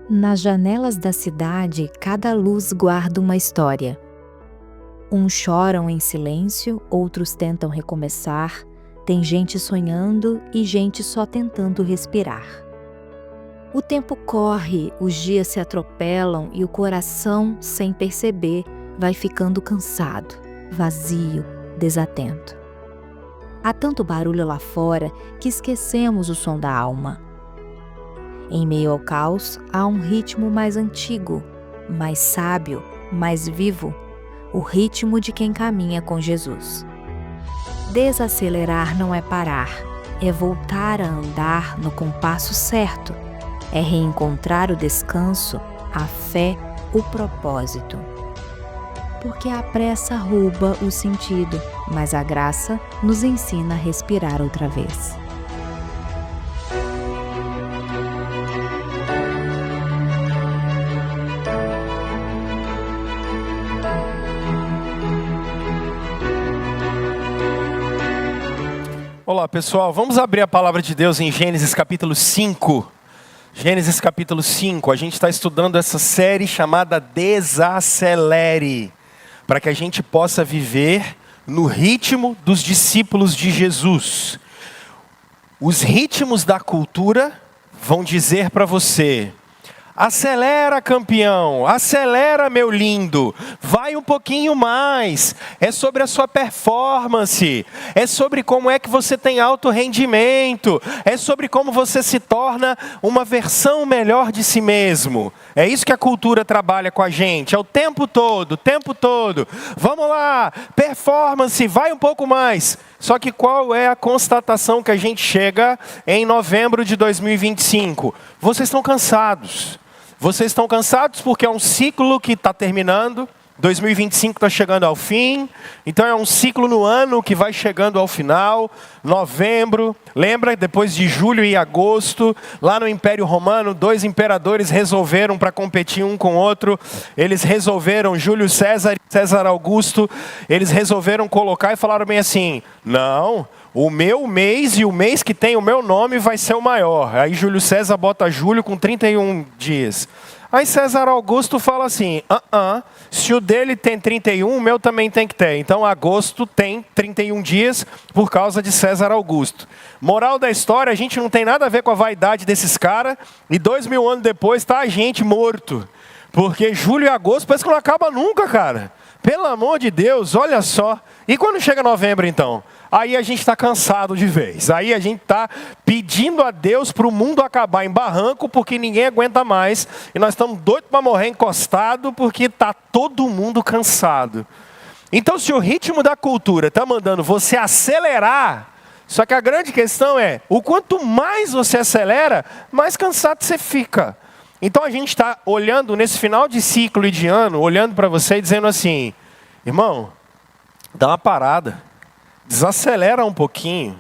Nas janelas da cidade, cada luz guarda uma história. Uns choram em silêncio, outros tentam recomeçar. Tem gente sonhando e gente só tentando respirar. O tempo corre, os dias se atropelam e o coração, sem perceber, vai ficando cansado, vazio, desatento. Há tanto barulho lá fora que esquecemos o som da alma. Em meio ao caos, há um ritmo mais antigo, mais sábio, mais vivo, o ritmo de quem caminha com Jesus. Desacelerar não é parar, é voltar a andar no compasso certo, é reencontrar o descanso, a fé, o propósito. Porque a pressa rouba o sentido, mas a graça nos ensina a respirar outra vez. Olá pessoal, vamos abrir a palavra de Deus em Gênesis capítulo 5. Gênesis capítulo 5, a gente está estudando essa série chamada Desacelere, para que a gente possa viver no ritmo dos discípulos de Jesus. Os ritmos da cultura vão dizer para você: acelera, campeão, acelera, meu lindo, vai um pouquinho mais, é sobre a sua performance, é sobre como é que você tem alto rendimento, é sobre como você se torna uma versão melhor de si mesmo. É isso que a cultura trabalha com a gente, é o tempo todo, vamos lá, performance, vai um pouco mais. Só que qual é a constatação que a gente chega em novembro de 2025? Vocês estão cansados. Vocês estão cansados porque é um ciclo que está terminando, 2025 está chegando ao fim, então é um ciclo no ano que vai chegando ao final, novembro, lembra, depois de julho e agosto, lá no Império Romano, 2 imperadores resolveram para competir um com o outro, eles resolveram, Júlio César e César Augusto, eles resolveram colocar e falaram bem assim: não, o meu mês e o mês que tem o meu nome vai ser o maior. Aí Júlio César bota Júlio com 31 dias. Aí César Augusto fala assim: se o dele tem 31, o meu também tem que ter. Então agosto tem 31 dias por causa de César Augusto. Moral da história, a gente não tem nada a ver com a vaidade desses caras. E 2000 anos depois está a gente morto. Porque julho e agosto parece que não acaba nunca, cara. Pelo amor de Deus, olha só. E quando chega novembro então? Aí a gente está cansado de vez. Aí a gente está pedindo a Deus para o mundo acabar em barranco, porque ninguém aguenta mais. E nós estamos doidos para morrer encostado, porque está todo mundo cansado. Então se o ritmo da cultura está mandando você acelerar, só que a grande questão é, o quanto mais você acelera, mais cansado você fica. Então a gente está olhando nesse final de ciclo e de ano, olhando para você e dizendo assim: irmão, dá uma parada. Desacelera um pouquinho.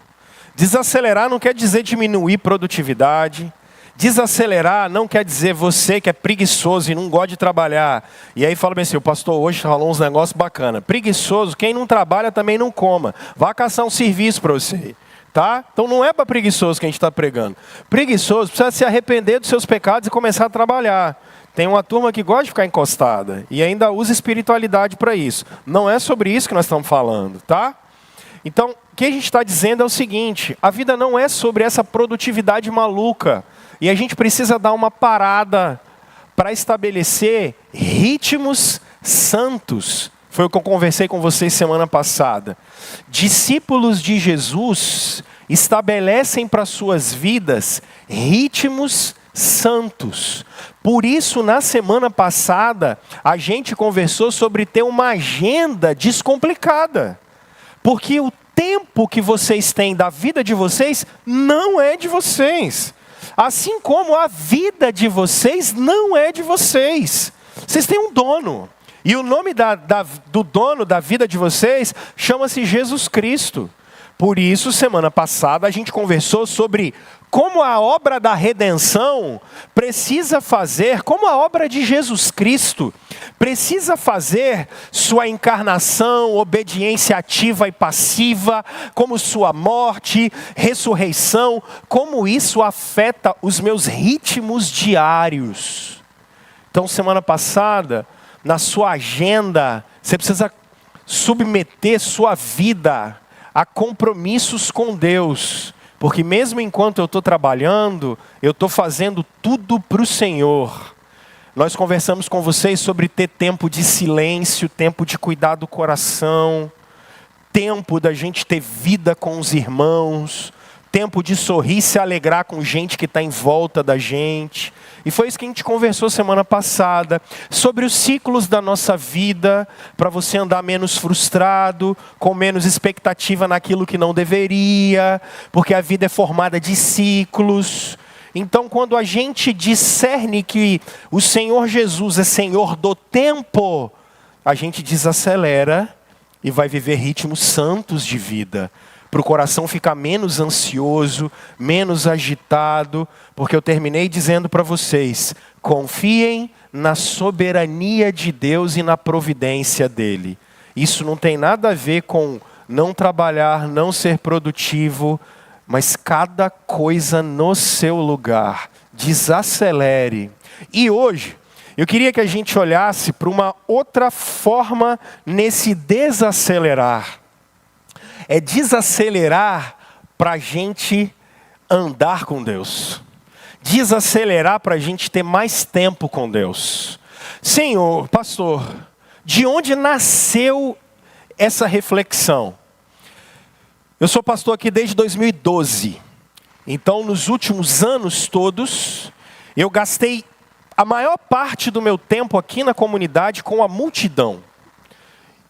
Desacelerar não quer dizer diminuir produtividade. Desacelerar não quer dizer você que é preguiçoso e não gosta de trabalhar. E aí fala bem assim: o pastor hoje falou uns negócios bacanas. Preguiçoso, quem não trabalha também não coma. Vá caçar um serviço para você. Tá? Então não é para preguiçoso que a gente está pregando. Preguiçoso precisa se arrepender dos seus pecados e começar a trabalhar. Tem uma turma que gosta de ficar encostada e ainda usa espiritualidade para isso. Não é sobre isso que nós estamos falando, tá? Então, o que a gente está dizendo é o seguinte: a vida não é sobre essa produtividade maluca. E a gente precisa dar uma parada para estabelecer ritmos santos. Foi o que eu conversei com vocês semana passada. Discípulos de Jesus estabelecem para suas vidas ritmos santos. Por isso, na semana passada, a gente conversou sobre ter uma agenda descomplicada. Porque o tempo que vocês têm da vida de vocês não é de vocês. Assim como a vida de vocês não é de vocês. Vocês têm um dono. E o nome do dono da vida de vocês chama-se Jesus Cristo. Por isso, semana passada, a gente conversou sobre como a obra da redenção precisa fazer, como a obra de Jesus Cristo precisa fazer sua encarnação, obediência ativa e passiva, como sua morte, ressurreição, como isso afeta os meus ritmos diários. Então, semana passada, na sua agenda, você precisa submeter sua vida a compromissos com Deus. Porque mesmo enquanto eu estou trabalhando, eu estou fazendo tudo para o Senhor. Nós conversamos com vocês sobre ter tempo de silêncio, tempo de cuidar do coração, tempo da gente ter vida com os irmãos, tempo de sorrir e se alegrar com gente que está em volta da gente. E foi isso que a gente conversou semana passada, sobre os ciclos da nossa vida, para você andar menos frustrado, com menos expectativa naquilo que não deveria, porque a vida é formada de ciclos. Então, quando a gente discerne que o Senhor Jesus é Senhor do tempo, a gente desacelera e vai viver ritmos santos de vida, para o coração ficar menos ansioso, menos agitado, porque eu terminei dizendo para vocês, confiem na soberania de Deus e na providência dEle. Isso não tem nada a ver com não trabalhar, não ser produtivo, mas cada coisa no seu lugar. Desacelere. E hoje, eu queria que a gente olhasse para uma outra forma nesse desacelerar. É desacelerar para a gente andar com Deus. Desacelerar para a gente ter mais tempo com Deus. Senhor, pastor, de onde nasceu essa reflexão? Eu sou pastor aqui desde 2012. Então, nos últimos anos todos, eu gastei a maior parte do meu tempo aqui na comunidade com a multidão.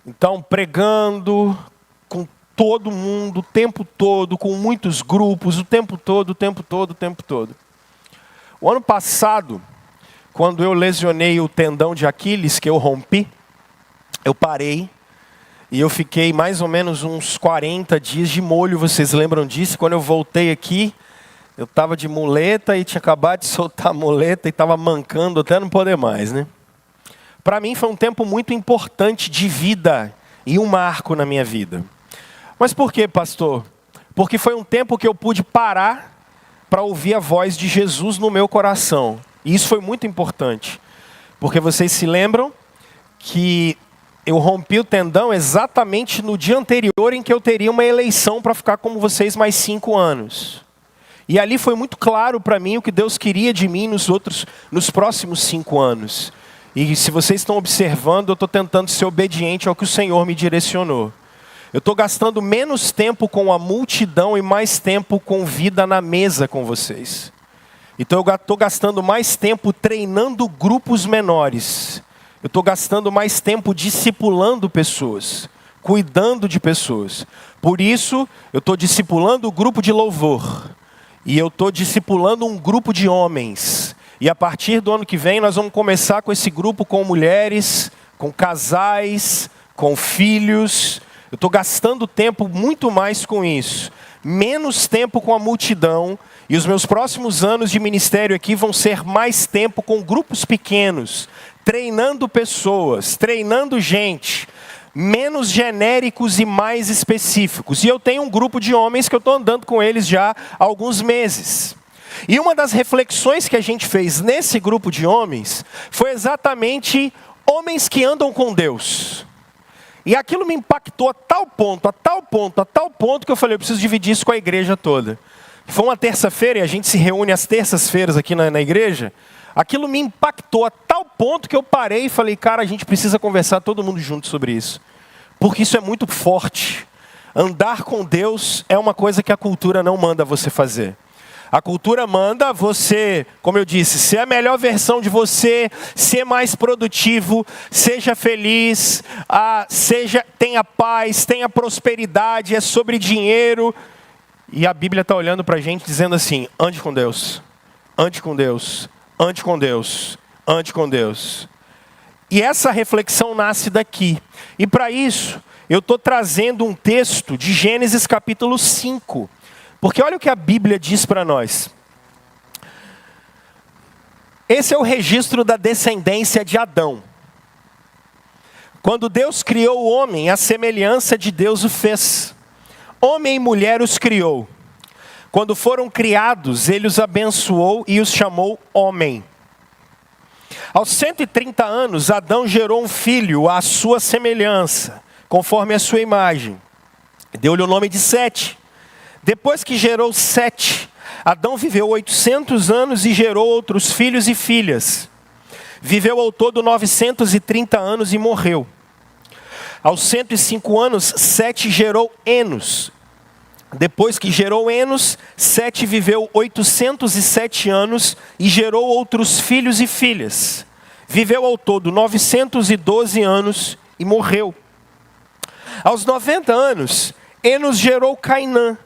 Então, pregando com todo mundo, o tempo todo, com muitos grupos, o tempo todo, o tempo todo, o tempo todo. O ano passado, quando eu lesionei o tendão de Aquiles, que eu rompi, eu parei. E eu fiquei mais ou menos uns 40 dias de molho, vocês lembram disso? Quando eu voltei aqui, eu estava de muleta e tinha acabado de soltar a muleta e estava mancando até não poder mais, né? Para mim foi um tempo muito importante de vida e um marco na minha vida. Mas por quê, pastor? Porque foi um tempo que eu pude parar para ouvir a voz de Jesus no meu coração. E isso foi muito importante. Porque vocês se lembram que eu rompi o tendão exatamente no dia anterior em que eu teria uma eleição para ficar como vocês mais 5 anos. E ali foi muito claro para mim o que Deus queria de mim nos próximos 5 anos. E se vocês estão observando, eu estou tentando ser obediente ao que o Senhor me direcionou. Eu estou gastando menos tempo com a multidão e mais tempo com vida na mesa com vocês. Então eu estou gastando mais tempo treinando grupos menores. Eu estou gastando mais tempo discipulando pessoas, cuidando de pessoas. Por isso, eu estou discipulando o grupo de louvor. E eu estou discipulando um grupo de homens. E a partir do ano que vem, nós vamos começar com esse grupo com mulheres, com casais, com filhos. Eu estou gastando tempo muito mais com isso. Menos tempo com a multidão. E os meus próximos anos de ministério aqui vão ser mais tempo com grupos pequenos. Treinando pessoas, treinando gente, menos genéricos e mais específicos. E eu tenho um grupo de homens que eu estou andando com eles já há alguns meses. E uma das reflexões que a gente fez nesse grupo de homens foi exatamente homens que andam com Deus. E aquilo me impactou a tal ponto, que eu falei, eu preciso dividir isso com a igreja toda. Foi uma terça-feira e a gente se reúne às terças-feiras aqui na igreja. Aquilo me impactou a tal ponto que eu parei e falei, cara, a gente precisa conversar todo mundo junto sobre isso. Porque isso é muito forte. Andar com Deus é uma coisa que a cultura não manda você fazer. A cultura manda você, como eu disse, ser a melhor versão de você, ser mais produtivo, seja feliz, tenha paz, tenha prosperidade, é sobre dinheiro. E a Bíblia está olhando para a gente dizendo assim, ande com Deus, ande com Deus. Ande com Deus, ande com Deus. E essa reflexão nasce daqui. E para isso, eu estou trazendo um texto de Gênesis capítulo 5. Porque olha o que a Bíblia diz para nós. Esse é o registro da descendência de Adão. Quando Deus criou o homem, a semelhança de Deus o fez. Homem e mulher os criou. Quando foram criados, ele os abençoou e os chamou homem. Aos 130 anos, Adão gerou um filho à sua semelhança, conforme a sua imagem. Deu-lhe o nome de Sete. Depois que gerou Sete, Adão viveu 800 anos e gerou outros filhos e filhas. Viveu ao todo 930 anos e morreu. Aos 105 anos, Sete gerou Enos. Depois que gerou Enos, Sete viveu 807 anos e gerou outros filhos e filhas. Viveu ao todo 912 anos e morreu. Aos 90 anos, Enos gerou Cainã.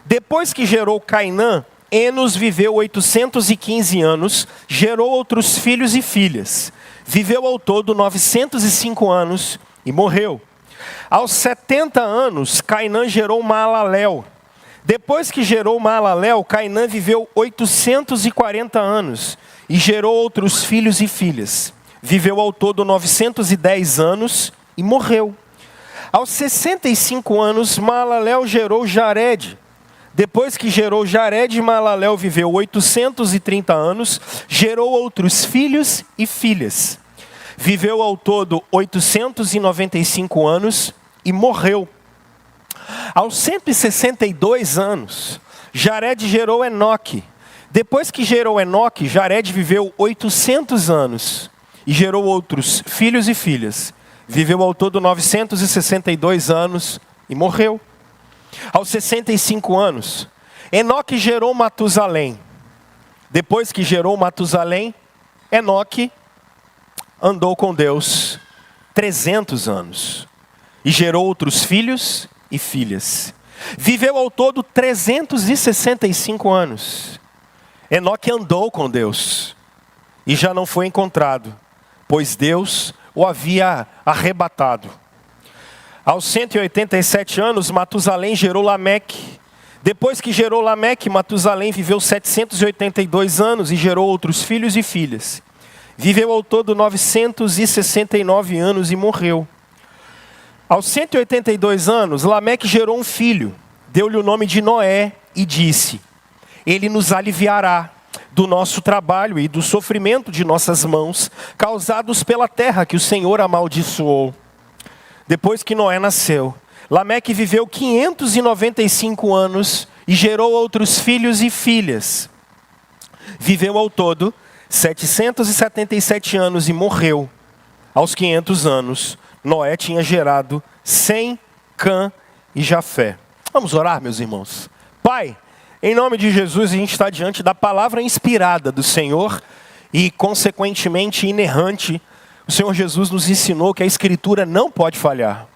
Depois que gerou Cainã, Enos viveu 815 anos, gerou outros filhos e filhas. Viveu ao todo 905 anos e morreu. Aos 70 anos, Cainã gerou Maalalel. Depois que gerou Maalalel, Cainã viveu 840 anos e gerou outros filhos e filhas. Viveu ao todo 910 anos e morreu. Aos 65 anos, Maalalel gerou Jared. Depois que gerou Jared, Maalalel viveu 830 anos, gerou outros filhos e filhas. Viveu ao todo 895 anos e morreu. Aos 162 anos, Jared gerou Enoque. Depois que gerou Enoque, Jared viveu 800 anos e gerou outros filhos e filhas. Viveu ao todo 962 anos e morreu. Aos 65 anos, Enoque gerou Matusalém. Depois que gerou Matusalém, Enoque andou com Deus 300 anos e gerou outros filhos e filhas. Viveu ao todo 365 anos. Enoque andou com Deus e já não foi encontrado, pois Deus o havia arrebatado. Aos 187 anos, Matusalém gerou Lameque. Depois que gerou Lameque, Matusalém viveu 782 anos e gerou outros filhos e filhas. Viveu ao todo 969 anos e morreu. Aos 182 anos, Lameque gerou um filho, deu-lhe o nome de Noé e disse: Ele nos aliviará do nosso trabalho e do sofrimento de nossas mãos, causados pela terra que o Senhor amaldiçoou. Depois que Noé nasceu, Lameque viveu 595 anos e gerou outros filhos e filhas. Viveu ao todo 777 anos e morreu. Aos 500 anos, Noé tinha gerado Sem, Cã e Jafé. Vamos orar, meus irmãos. Pai, em nome de Jesus, a gente está diante da palavra inspirada do Senhor e, consequentemente, inerrante. O Senhor Jesus nos ensinou que a Escritura não pode falhar.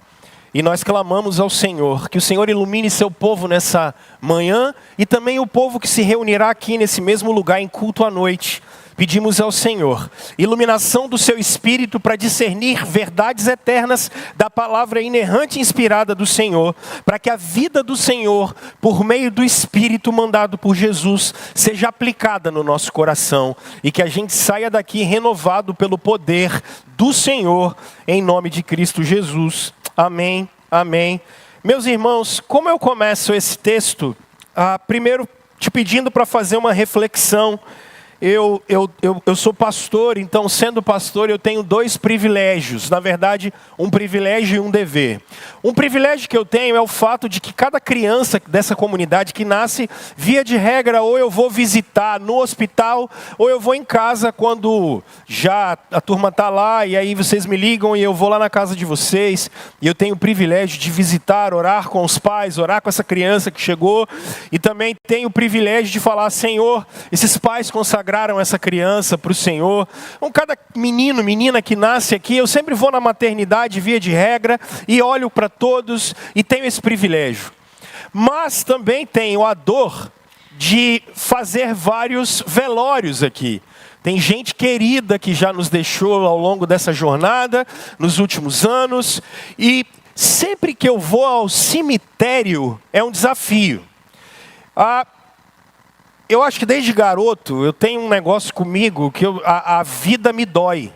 E nós clamamos ao Senhor, que o Senhor ilumine seu povo nessa manhã e também o povo que se reunirá aqui nesse mesmo lugar em culto à noite. Pedimos ao Senhor iluminação do seu Espírito para discernir verdades eternas da palavra inerrante e inspirada do Senhor, para que a vida do Senhor, por meio do Espírito mandado por Jesus, seja aplicada no nosso coração e que a gente saia daqui renovado pelo poder do Senhor, em nome de Cristo Jesus. Amém, amém. Meus irmãos, como eu começo esse texto? Primeiro te pedindo para fazer uma reflexão. Eu sou pastor, então sendo pastor eu tenho dois privilégios. Na verdade, um privilégio e um dever. Um privilégio que eu tenho é o fato de que cada criança dessa comunidade que nasce, via de regra, ou eu vou visitar no hospital, ou eu vou em casa quando já a turma está lá, e aí vocês me ligam e eu vou lá na casa de vocês. E eu tenho o privilégio de visitar, orar com os pais, orar com essa criança que chegou. E também tenho o privilégio de falar: Senhor, esses pais consagraram essa criança para o Senhor. Então, cada menino, menina que nasce aqui, eu sempre vou na maternidade, via de regra, e olho para todos e tenho esse privilégio. Mas também tenho a dor de fazer vários velórios aqui. Tem gente querida que já nos deixou ao longo dessa jornada, nos últimos anos, e sempre que eu vou ao cemitério é um desafio. Eu acho que desde garoto eu tenho um negócio comigo que a vida me dói.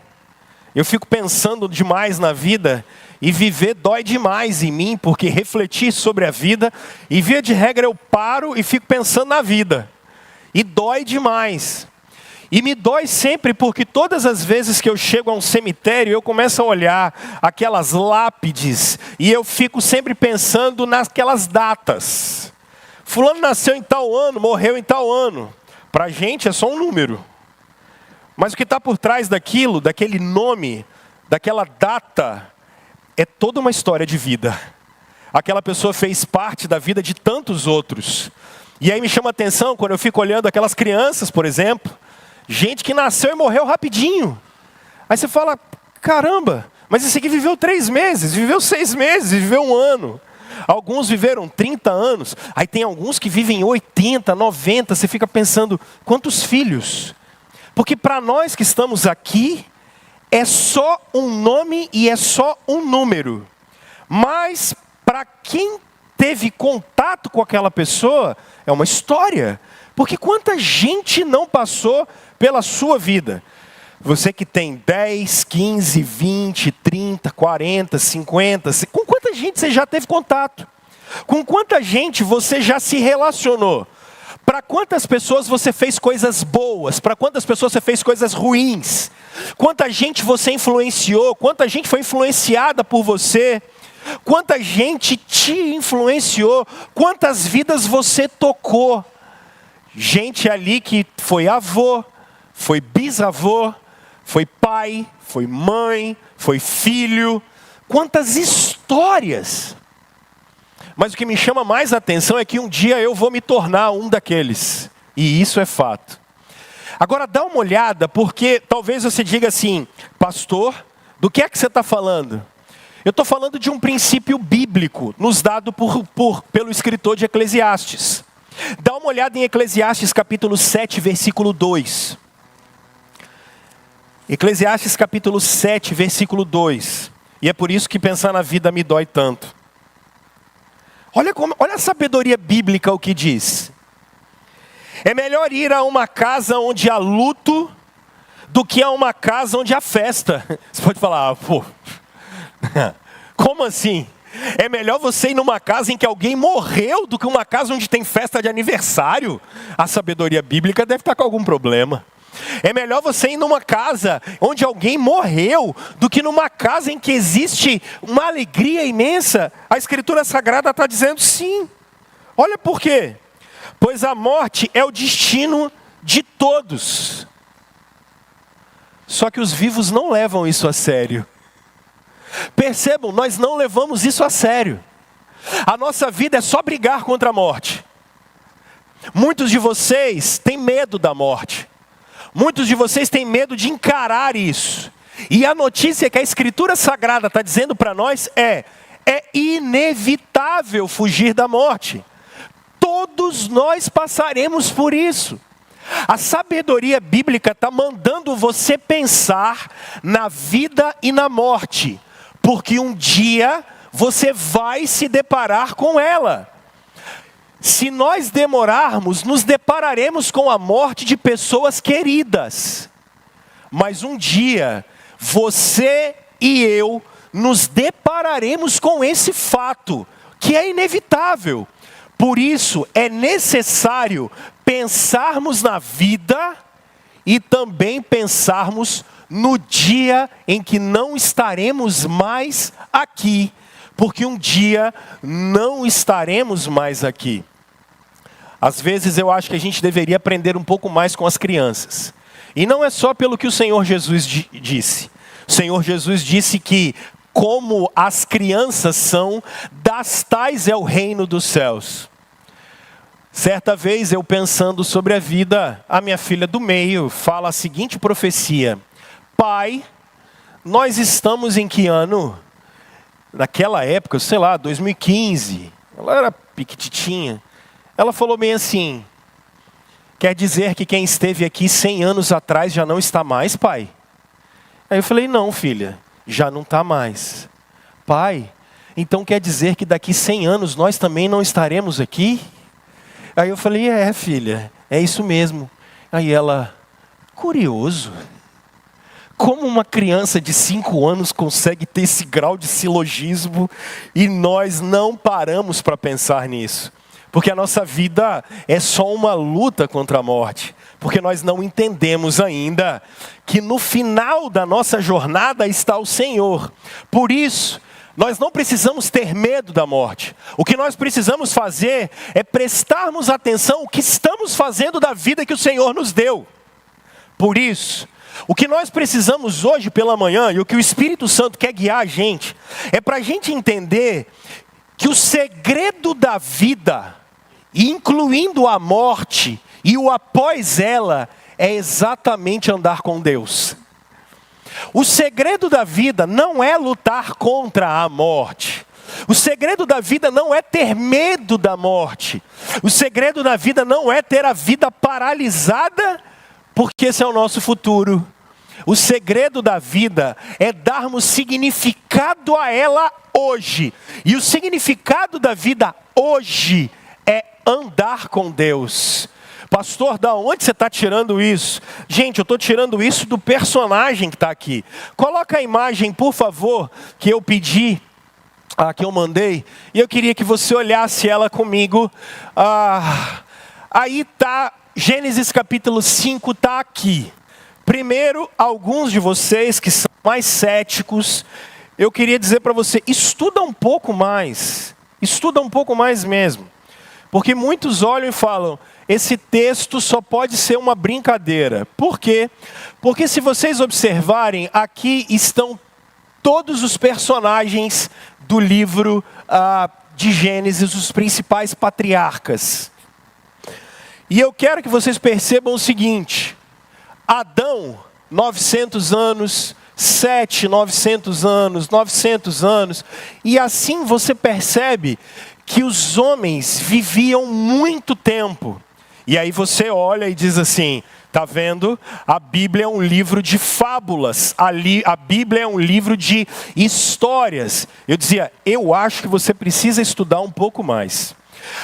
Eu fico pensando demais na vida e viver dói demais em mim, porque refletir sobre a vida, e via de regra eu paro e fico pensando na vida. E dói demais. E me dói sempre porque todas as vezes que eu chego a um cemitério, eu começo a olhar aquelas lápides e eu fico sempre pensando naquelas datas. Fulano nasceu em tal ano, morreu em tal ano. Para a gente é só um número. Mas o que está por trás daquilo, daquele nome, daquela data, é toda uma história de vida. Aquela pessoa fez parte da vida de tantos outros. E aí me chama a atenção quando eu fico olhando aquelas crianças, por exemplo, gente que nasceu e morreu rapidinho. Aí você fala, caramba, mas esse aqui viveu 3 meses, viveu 6 meses, viveu 1 ano. Alguns viveram 30 anos, aí tem alguns que vivem 80, 90, você fica pensando, quantos filhos? Porque para nós que estamos aqui, é só um nome e é só um número. Mas para quem teve contato com aquela pessoa, é uma história. Porque quanta gente não passou pela sua vida? Você que tem 10, 15, 20, 30, 40, 50, com quanta gente você já teve contato? Com quanta gente você já se relacionou? Para quantas pessoas você fez coisas boas? Para quantas pessoas você fez coisas ruins? Quanta gente você influenciou? Quanta gente foi influenciada por você? Quanta gente te influenciou? Quantas vidas você tocou? Gente ali que foi avô, foi bisavô, foi pai, foi mãe, foi filho. Quantas histórias! Mas o que me chama mais a atenção é que um dia eu vou me tornar um daqueles. E isso é fato. Agora dá uma olhada, porque talvez você diga assim, pastor, do que é que você está falando? Eu estou falando de um princípio bíblico, nos dado pelo escritor de Eclesiastes. Dá uma olhada em Eclesiastes capítulo 7, versículo 2. Eclesiastes capítulo 7, versículo 2. E é por isso que pensar na vida me dói tanto. Olha a sabedoria bíblica o que diz. É melhor ir a uma casa onde há luto do que a uma casa onde há festa. Você pode falar, pô, como assim? É melhor você ir numa casa em que alguém morreu do que uma casa onde tem festa de aniversário? A sabedoria bíblica deve estar com algum problema. É melhor você ir numa casa onde alguém morreu do que numa casa em que existe uma alegria imensa. A Escritura Sagrada está dizendo sim. Olha por quê. Pois a morte é o destino de todos. Só que os vivos não levam isso a sério. Percebam, nós não levamos isso a sério. A nossa vida é só brigar contra a morte. Muitos de vocês têm medo da morte. Muitos de vocês têm medo de encarar isso. E a notícia que a Escritura Sagrada está dizendo para nós é inevitável fugir da morte. Todos nós passaremos por isso. A sabedoria bíblica está mandando você pensar na vida e na morte. Porque um dia você vai se deparar com ela. Se nós demorarmos, nos depararemos com a morte de pessoas queridas. Mas um dia, você e eu nos depararemos com esse fato, que é inevitável. Por isso, é necessário pensarmos na vida e também pensarmos no dia em que não estaremos mais aqui. Porque um dia não estaremos mais aqui. Às vezes eu acho que a gente deveria aprender um pouco mais com as crianças. E não é só pelo que o Senhor Jesus disse. O Senhor Jesus disse que como as crianças são, das tais é o reino dos céus. Certa vez eu pensando sobre a vida, a minha filha do meio fala a seguinte profecia. Pai, nós estamos em que ano? Naquela época, sei lá, 2015, ela era piquititinha. Ela falou bem assim, quer dizer que quem esteve aqui 100 anos atrás já não está mais, pai? Aí eu falei, não, filha, já não está mais. Pai, então quer dizer que daqui 100 anos nós também não estaremos aqui? Aí eu falei, filha, é isso mesmo. Aí ela, curioso. Como uma criança de 5 anos consegue ter esse grau de silogismo e nós não paramos para pensar nisso? Porque a nossa vida é só uma luta contra a morte. Porque nós não entendemos ainda que no final da nossa jornada está o Senhor. Por isso, nós não precisamos ter medo da morte. O que nós precisamos fazer é prestarmos atenção ao que estamos fazendo da vida que o Senhor nos deu. Por isso, o que nós precisamos hoje pela manhã, e o que o Espírito Santo quer guiar a gente, é para a gente entender que o segredo da vida, incluindo a morte e o após ela, é exatamente andar com Deus. O segredo da vida não é lutar contra a morte. O segredo da vida não é ter medo da morte. O segredo da vida não é ter a vida paralisada, porque esse é o nosso futuro. O segredo da vida é darmos significado a ela hoje. E o significado da vida hoje é andar com Deus. Pastor, da onde você está tirando isso? Gente, eu estou tirando isso do personagem que está aqui. Coloca a imagem, por favor, que eu pedi, que eu mandei. E eu queria que você olhasse ela comigo. Aí está, Gênesis capítulo 5 está aqui. Primeiro, alguns de vocês que são mais céticos, eu queria dizer para você, estuda um pouco mais. Estuda um pouco mais mesmo. Porque muitos olham e falam, esse texto só pode ser uma brincadeira. Por quê? Porque se vocês observarem, aqui estão todos os personagens do livro de Gênesis, os principais patriarcas. E eu quero que vocês percebam o seguinte, Adão, 900 anos, Sete, 900 anos, 900 anos, e assim você percebe que os homens viviam muito tempo. E aí você olha e diz assim, tá vendo? A Bíblia é um livro de fábulas, a Bíblia é um livro de histórias. Eu dizia, eu acho que você precisa estudar um pouco mais.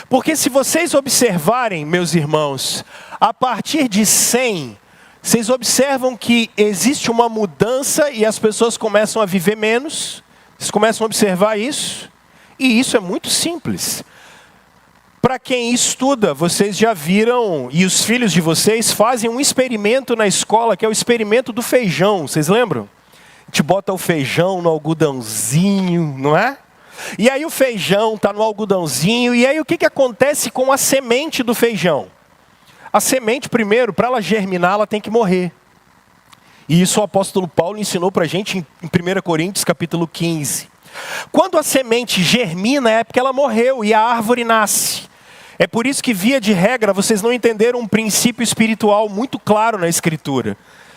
Porque se vocês observarem, meus irmãos, a partir de 100, vocês observam que existe uma mudança e as pessoas começam a viver menos? Vocês começam a observar isso? E isso é muito simples. Para quem estuda, vocês já viram, e os filhos de vocês fazem um experimento na escola, que é o experimento do feijão, vocês lembram? A gente bota o feijão no algodãozinho, não é? E aí o feijão está no algodãozinho, e aí o que acontece com a semente do feijão? A semente, primeiro, para ela germinar, ela tem que morrer. E isso o apóstolo Paulo ensinou para a gente em 1 Coríntios capítulo 15. Quando a semente germina é porque ela morreu e a árvore nasce. É por isso que, via de regra, vocês não entenderam um princípio espiritual muito claro na Escritura.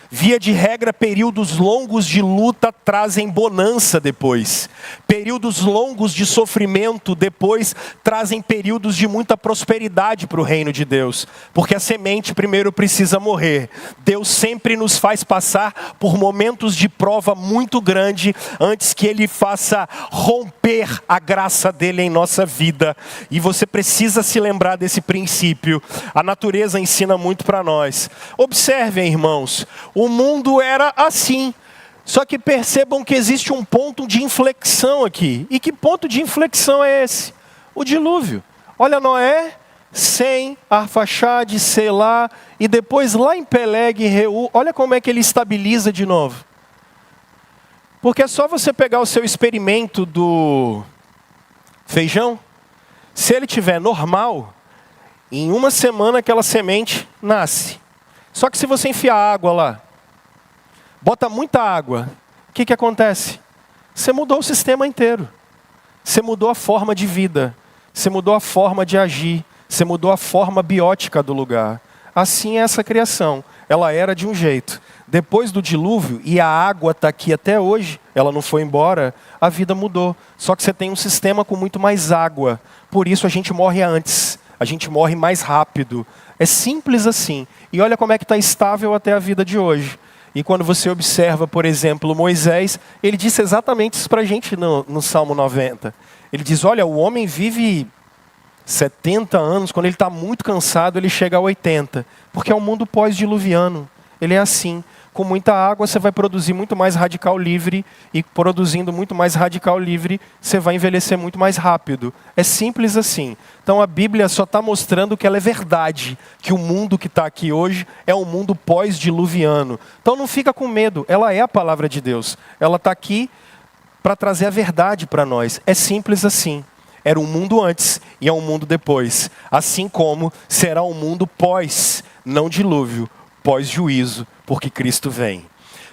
Via de regra, períodos longos de luta trazem bonança depois. Períodos longos de sofrimento depois trazem períodos de muita prosperidade para o reino de Deus. Porque a semente primeiro precisa morrer. Deus sempre nos faz passar por momentos de prova muito grande antes que Ele faça romper a graça dEle em nossa vida. E você precisa se lembrar desse princípio. A natureza ensina muito para nós. Observem, irmãos. O mundo era assim, só que percebam que existe um ponto de inflexão aqui. E que ponto de inflexão é esse? O dilúvio. Olha Noé, Sem, Arfaxade, Selá, e depois lá em Peleg e Reu, olha como é que ele estabiliza de novo. Porque é só você pegar o seu experimento do feijão, se ele estiver normal, em uma semana aquela semente nasce. Só que se você enfiar água lá, bota muita água, o que acontece? Você mudou o sistema inteiro. Você mudou a forma de vida. Você mudou a forma de agir. Você mudou a forma biótica do lugar. Assim é essa criação. Ela era de um jeito. Depois do dilúvio, e a água está aqui até hoje, ela não foi embora, a vida mudou. Só que você tem um sistema com muito mais água. Por isso a gente morre antes. A gente morre mais rápido. É simples assim. E olha como é que está estável até a vida de hoje. E quando você observa, por exemplo, Moisés, ele disse exatamente isso para a gente no Salmo 90. Ele diz, olha, o homem vive 70 anos, quando ele está muito cansado, ele chega a 80. Porque é um mundo pós-diluviano. Ele é assim. com muita água, você vai produzir muito mais radical livre, e produzindo muito mais radical livre, você vai envelhecer muito mais rápido. É simples assim. Então a Bíblia só está mostrando que ela é verdade, que o mundo que está aqui hoje é um mundo pós-diluviano. Então não fica com medo, ela é a palavra de Deus. Ela está aqui para trazer a verdade para nós. É simples assim. Era um mundo antes e é um mundo depois. Assim como será um mundo pós, não dilúvio, pós-juízo, porque Cristo vem.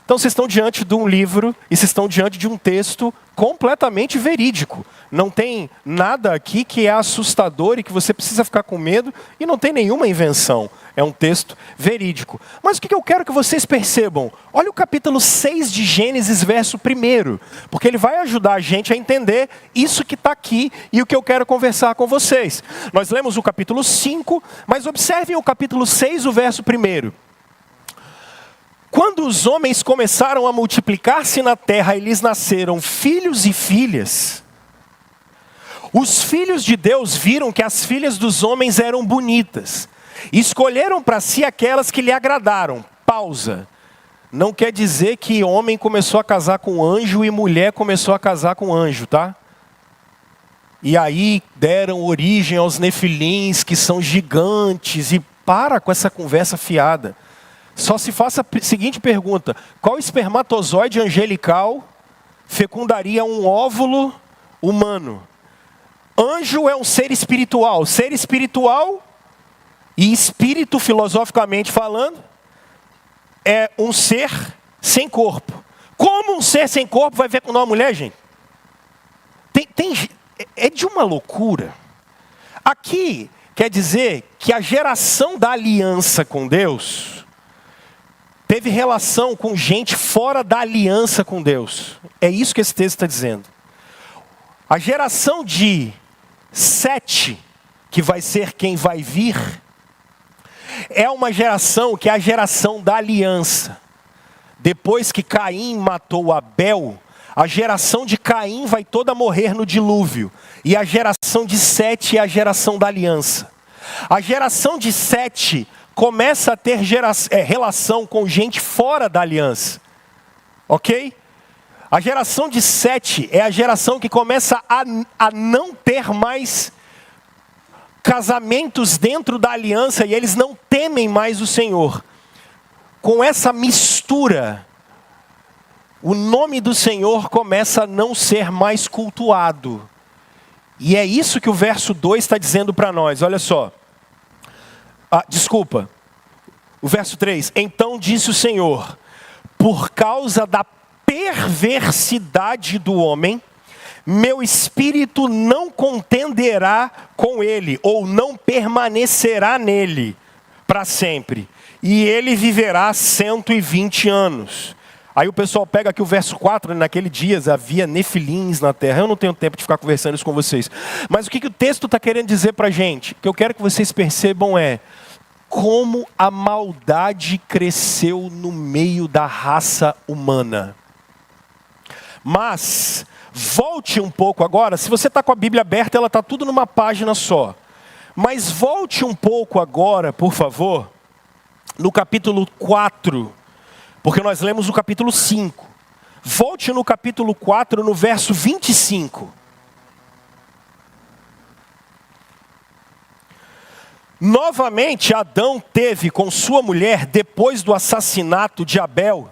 Então vocês estão diante de um livro e vocês estão diante de um texto completamente verídico. Não tem nada aqui que é assustador e que você precisa ficar com medo, e não tem nenhuma invenção. É um texto verídico. Mas o que eu quero que vocês percebam? Olha o capítulo 6 de Gênesis, verso 1, porque ele vai ajudar a gente a entender isso que está aqui e o que eu quero conversar com vocês. Nós lemos o capítulo 5, mas observem o capítulo 6, o verso 1. Quando os homens começaram a multiplicar-se na terra e lhes nasceram filhos e filhas, os filhos de Deus viram que as filhas dos homens eram bonitas, e escolheram para si aquelas que lhe agradaram. Pausa. Não quer dizer que homem começou a casar com anjo e mulher começou a casar com anjo, tá? E aí deram origem aos nefilins, que são gigantes, e para com essa conversa fiada. Só se faça a seguinte pergunta: qual espermatozoide angelical fecundaria um óvulo humano? Anjo é um ser espiritual. Ser espiritual e espírito, filosoficamente falando, é um ser sem corpo. Como um ser sem corpo vai fecundar uma mulher, gente? É de uma loucura. Aqui quer dizer que a geração da aliança com Deus teve relação com gente fora da aliança com Deus. É isso que esse texto está dizendo. A geração de Sete, que vai ser quem vai vir, é uma geração que é a geração da aliança. Depois que Caim matou Abel, a geração de Caim vai toda morrer no dilúvio. E a geração de Sete é a geração da aliança. A geração de Sete começa a ter relação com gente fora da aliança. Ok? A geração de Sete é a geração que começa a não ter mais casamentos dentro da aliança, e eles não temem mais o Senhor. Com essa mistura, o nome do Senhor começa a não ser mais cultuado. E é isso que o verso 2 está dizendo para nós. Olha só. O verso 3. Então disse o Senhor: por causa da perversidade do homem, meu espírito não contenderá com ele, ou não permanecerá nele para sempre, e ele viverá 120 anos. Aí o pessoal pega aqui o verso 4, naquele dias havia nefilins na terra. Eu não tenho tempo de ficar conversando isso com vocês. Mas o que o texto está querendo dizer para a gente? O que eu quero que vocês percebam é como a maldade cresceu no meio da raça humana. Mas volte um pouco agora. Se você está com a Bíblia aberta, ela está tudo numa página só. Mas volte um pouco agora, por favor, no capítulo 4. Porque nós lemos o capítulo 5. Volte no capítulo 4, no verso 25. Novamente, Adão teve com sua mulher, depois do assassinato de Abel,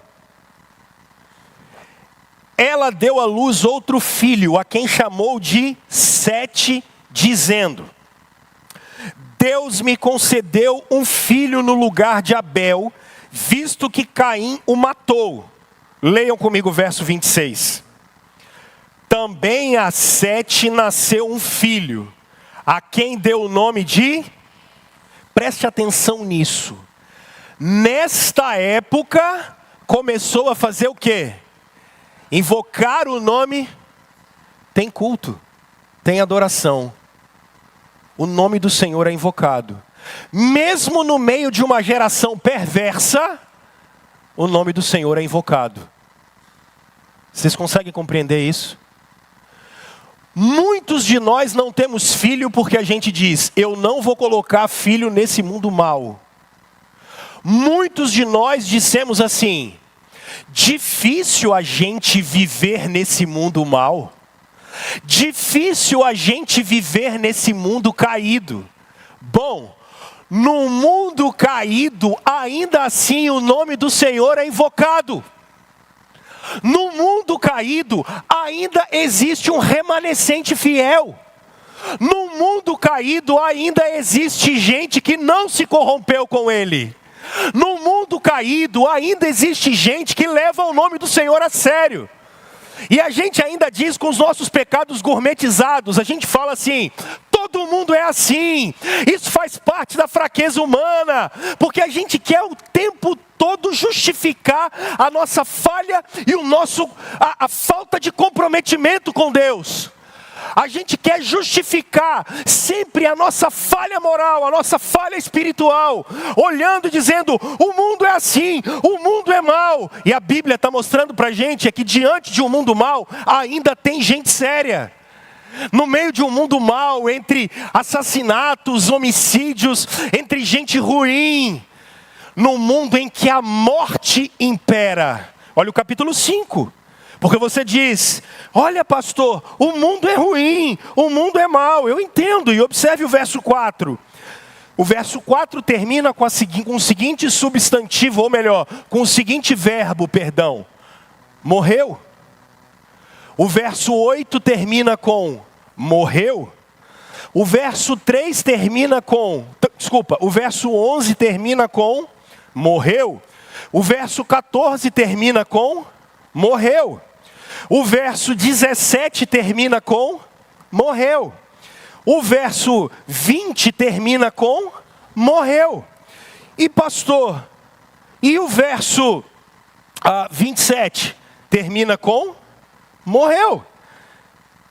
ela deu à luz outro filho, a quem chamou de Sete, dizendo: Deus me concedeu um filho no lugar de Abel, visto que Caim o matou. Leiam comigo o verso 26. Também a Sete nasceu um filho, a quem deu o nome de... Preste atenção nisso. Nesta época, começou a fazer o quê? Invocar o nome. Tem culto, tem adoração. O nome do Senhor é invocado. Mesmo no meio de uma geração perversa, o nome do Senhor é invocado. Vocês conseguem compreender isso? Muitos de nós não temos filho porque a gente diz: eu não vou colocar filho nesse mundo mau. Muitos de nós dissemos assim: Difícil a gente viver nesse mundo mal. Difícil a gente viver nesse mundo caído. Bom, no mundo caído, ainda assim o nome do Senhor é invocado. No mundo caído, ainda existe um remanescente fiel. No mundo caído, ainda existe gente que não se corrompeu com ele. No mundo caído, ainda existe gente que leva o nome do Senhor a sério. E a gente ainda diz com os nossos pecados gourmetizados, a gente fala assim: todo mundo é assim, isso faz parte da fraqueza humana, porque a gente quer o tempo todo justificar a nossa falha e a falta de comprometimento com Deus. A gente quer justificar sempre a nossa falha moral, a nossa falha espiritual, olhando e dizendo: o mundo é assim, o mundo é mau. E a Bíblia está mostrando para a gente que diante de um mundo mau, ainda tem gente séria. No meio de um mundo mau, entre assassinatos, homicídios, entre gente ruim, no mundo em que a morte impera. Olha o capítulo 5. Porque você diz: olha pastor, o mundo é ruim, o mundo é mau. Eu entendo, e observe o verso 4. O verso 4 termina com o seguinte substantivo, ou melhor, com o seguinte verbo, perdão: morreu. O verso 8 termina com morreu. O verso 3 termina com, o verso 11 termina com morreu. O verso 14 termina com morreu. O verso 17 termina com morreu. O verso 20 termina com morreu. E pastor, e o verso 27 termina com morreu.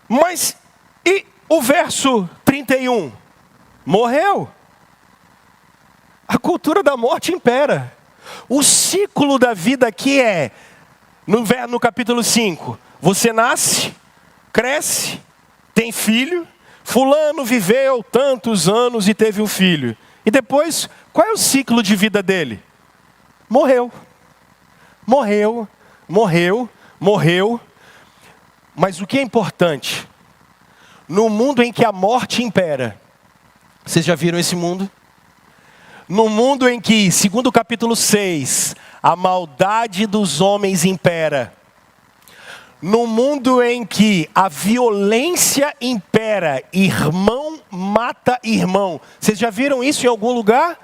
Mas e o verso 31? Morreu. A cultura da morte impera. O ciclo da vida aqui é, no capítulo 5, você nasce, cresce, tem filho, fulano viveu tantos anos e teve um filho. E depois, qual é o ciclo de vida dele? Morreu. Morreu, morreu, morreu. Mas o que é importante? No mundo em que a morte impera, vocês já viram esse mundo? No mundo em que, segundo o capítulo 6, a maldade dos homens impera. No mundo em que a violência impera, irmão mata irmão. Vocês já viram isso em algum lugar?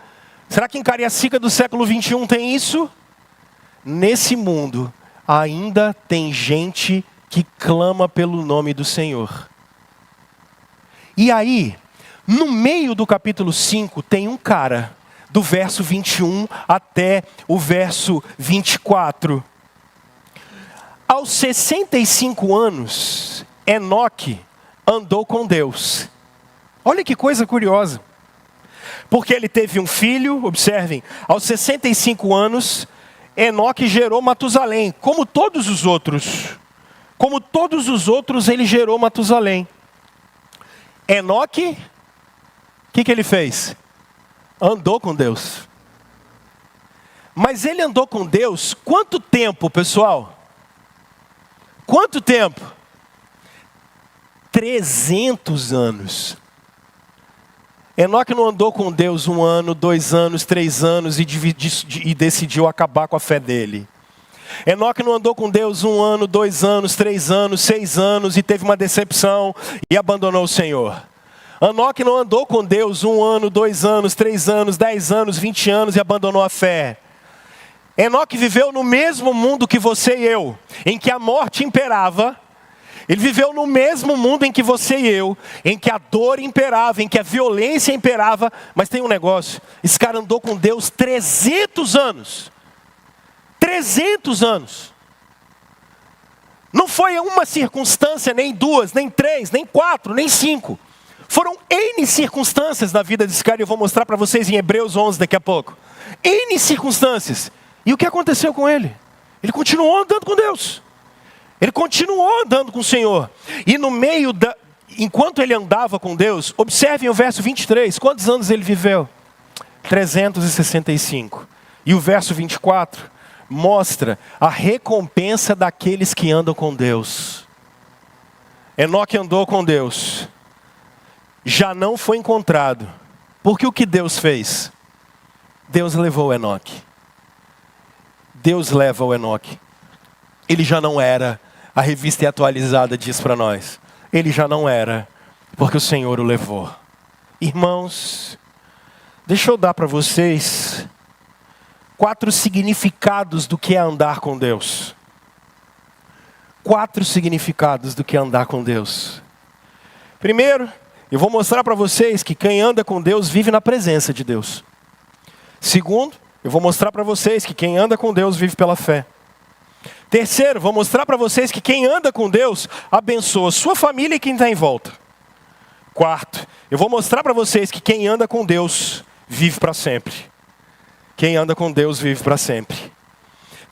Será que em Cariacica do século 21 tem isso? Nesse mundo, ainda tem gente que clama pelo nome do Senhor. E aí, no meio do capítulo 5, tem um cara, do verso 21 até o verso 24. Aos 65 anos, Enoque andou com Deus. Olha que coisa curiosa. Porque ele teve um filho, observem, aos 65 anos, Enoque gerou Matusalém, como todos os outros. Como todos os outros, ele gerou Matusalém. Enoque, o que ele fez? Andou com Deus. Mas ele andou com Deus quanto tempo, pessoal? Quanto tempo? 300 anos. Enoque não andou com Deus 1 ano, 2 anos, 3 anos e decidiu acabar com a fé dele. Enoque não andou com Deus 1 ano, 2 anos, 3 anos, 6 anos e teve uma decepção e abandonou o Senhor. Enoque não andou com Deus 1 ano, 2 anos, 3 anos, 10 anos, 20 anos e abandonou a fé. Enoque viveu no mesmo mundo que você e eu, em que a morte imperava. Ele viveu no mesmo mundo em que você e eu, em que a dor imperava, em que a violência imperava. Mas tem um negócio, esse cara andou com Deus 300 anos. 300 anos. Não foi uma circunstância, nem 2, nem 3, nem 4, nem 5. Foram N circunstâncias na vida desse cara, e eu vou mostrar para vocês em Hebreus 11 daqui a pouco. N circunstâncias. E o que aconteceu com ele? Ele continuou andando com Deus. Ele continuou andando com o Senhor. E no meio enquanto ele andava com Deus, observem o verso 23. Quantos anos ele viveu? 365. E o verso 24? mostra a recompensa daqueles que andam com Deus. Enoque andou com Deus, já não foi encontrado, porque o que Deus fez? Deus levou Enoque. Deus leva o Enoque. Ele já não era, a revista atualizada diz para nós, ele já não era, porque o Senhor o levou. Irmãos, deixa eu dar para vocês 4 significados do que é andar com Deus. 4 significados do que é andar com Deus. Primeiro, eu vou mostrar para vocês que quem anda com Deus vive na presença de Deus. Segundo, eu vou mostrar para vocês que quem anda com Deus vive pela fé. Terceiro, vou mostrar para vocês que quem anda com Deus abençoa sua família e quem está em volta. Quarto, eu vou mostrar para vocês que quem anda com Deus vive para sempre. Quem anda com Deus vive para sempre.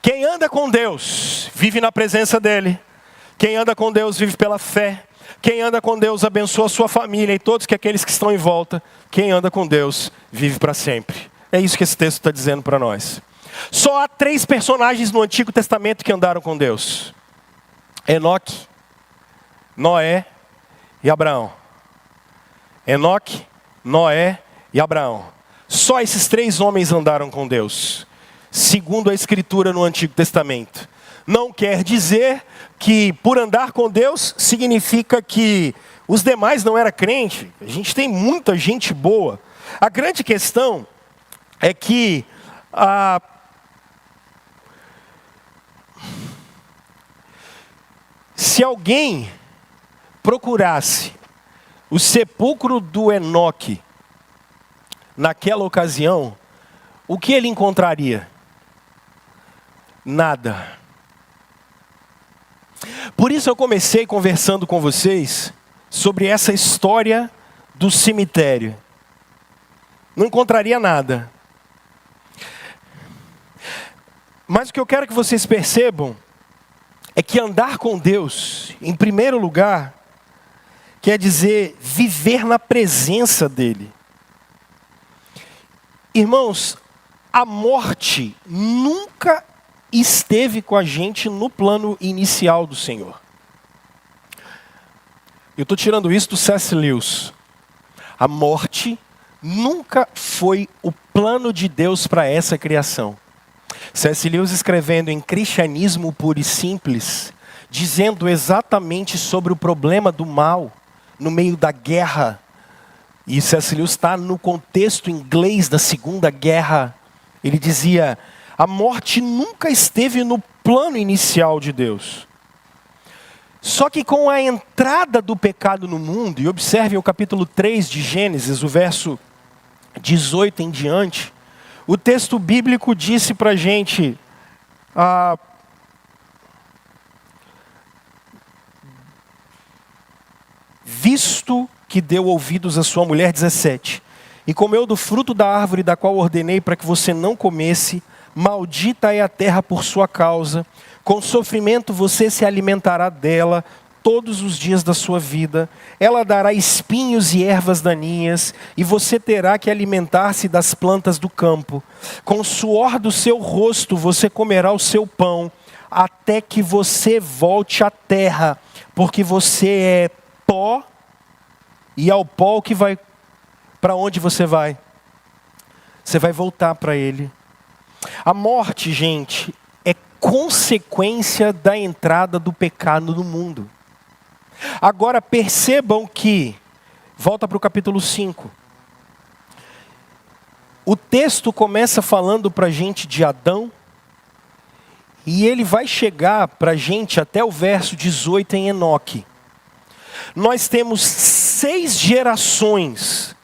Quem anda com Deus vive na presença dEle. Quem anda com Deus vive pela fé. Quem anda com Deus abençoa a sua família e todos aqueles que estão em volta. Quem anda com Deus vive para sempre. É isso que esse texto está dizendo para nós. Só há 3 personagens no Antigo Testamento que andaram com Deus: Enoque, Noé e Abraão. Enoque, Noé e Abraão. Só esses 3 homens andaram com Deus, segundo a Escritura no Antigo Testamento. Não quer dizer que por andar com Deus significa que os demais não eram crentes. A gente tem muita gente boa. A grande questão é que se alguém procurasse o sepulcro do Enoque naquela ocasião, o que ele encontraria? Nada. Por isso eu comecei conversando com vocês sobre essa história do cemitério. Não encontraria nada. Mas o que eu quero que vocês percebam é que andar com Deus, em primeiro lugar, quer dizer viver na presença dEle. Irmãos, a morte nunca esteve com a gente no plano inicial do Senhor. Eu estou tirando isso do C.S. Lewis. A morte nunca foi o plano de Deus para essa criação. C.S. Lewis, escrevendo em Cristianismo Puro e Simples, dizendo exatamente sobre o problema do mal no meio da guerra. E C.S. Lewis está no contexto inglês da Segunda Guerra. Ele dizia: a morte nunca esteve no plano inicial de Deus. Só que com a entrada do pecado no mundo, e observem o capítulo 3 de Gênesis, o verso 18 em diante, o texto bíblico disse para a gente, visto que deu ouvidos à sua mulher, 17, e comeu do fruto da árvore da qual ordenei para que você não comesse, maldita é a terra por sua causa, com sofrimento você se alimentará dela todos os dias da sua vida, ela dará espinhos e ervas daninhas, e você terá que alimentar-se das plantas do campo. Com o suor do seu rosto você comerá o seu pão, até que você volte à terra, porque você é pó, e ao pó que vai, para onde você vai? Você vai voltar para ele. A morte, gente, é consequência da entrada do pecado no mundo. Agora percebam que, volta para o capítulo 5. O texto começa falando para a gente de Adão, e ele vai chegar para a gente até o verso 18 em Enoque. Nós temos 6 gerações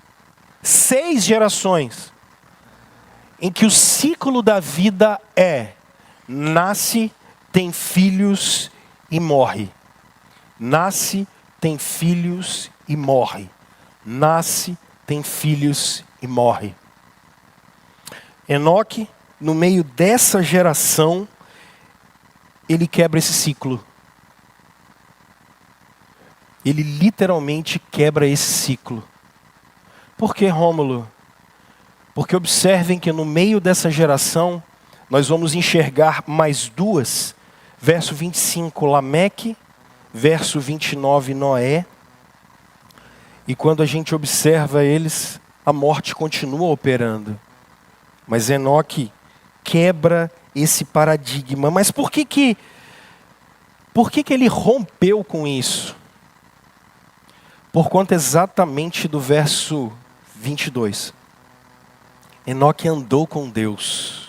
em que o ciclo da vida é: nasce, tem filhos e morre. Nasce, tem filhos e morre. Nasce, tem filhos e morre. Enoque, no meio dessa geração, ele quebra esse ciclo. Ele literalmente quebra esse ciclo. Por que, Rômulo? Porque observem que no meio dessa geração nós vamos enxergar mais duas. Verso 25, Lameque. Verso 29, Noé. E quando a gente observa eles, a morte continua operando. Mas Enoque quebra esse paradigma. Mas por que ele rompeu com isso? Por conta exatamente do verso 22. Enoque andou com Deus.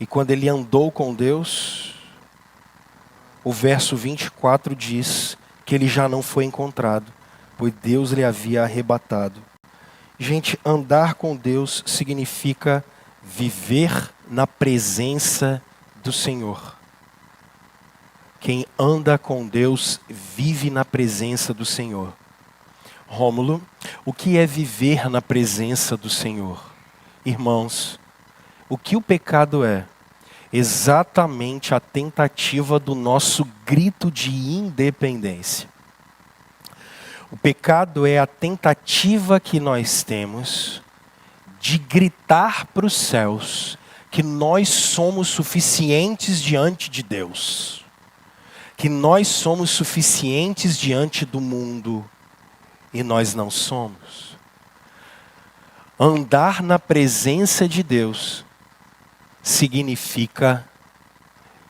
E quando ele andou com Deus, o verso 24 diz que ele já não foi encontrado, pois Deus lhe havia arrebatado. Gente, andar com Deus significa viver na presença do Senhor. Quem anda com Deus vive na presença do Senhor. Rômulo, o que é viver na presença do Senhor? Irmãos, o que o pecado é? Exatamente a tentativa do nosso grito de independência. O pecado é a tentativa que nós temos de gritar para os céus que nós somos suficientes diante de Deus. Que nós somos suficientes diante do mundo e nós não somos. Andar na presença de Deus significa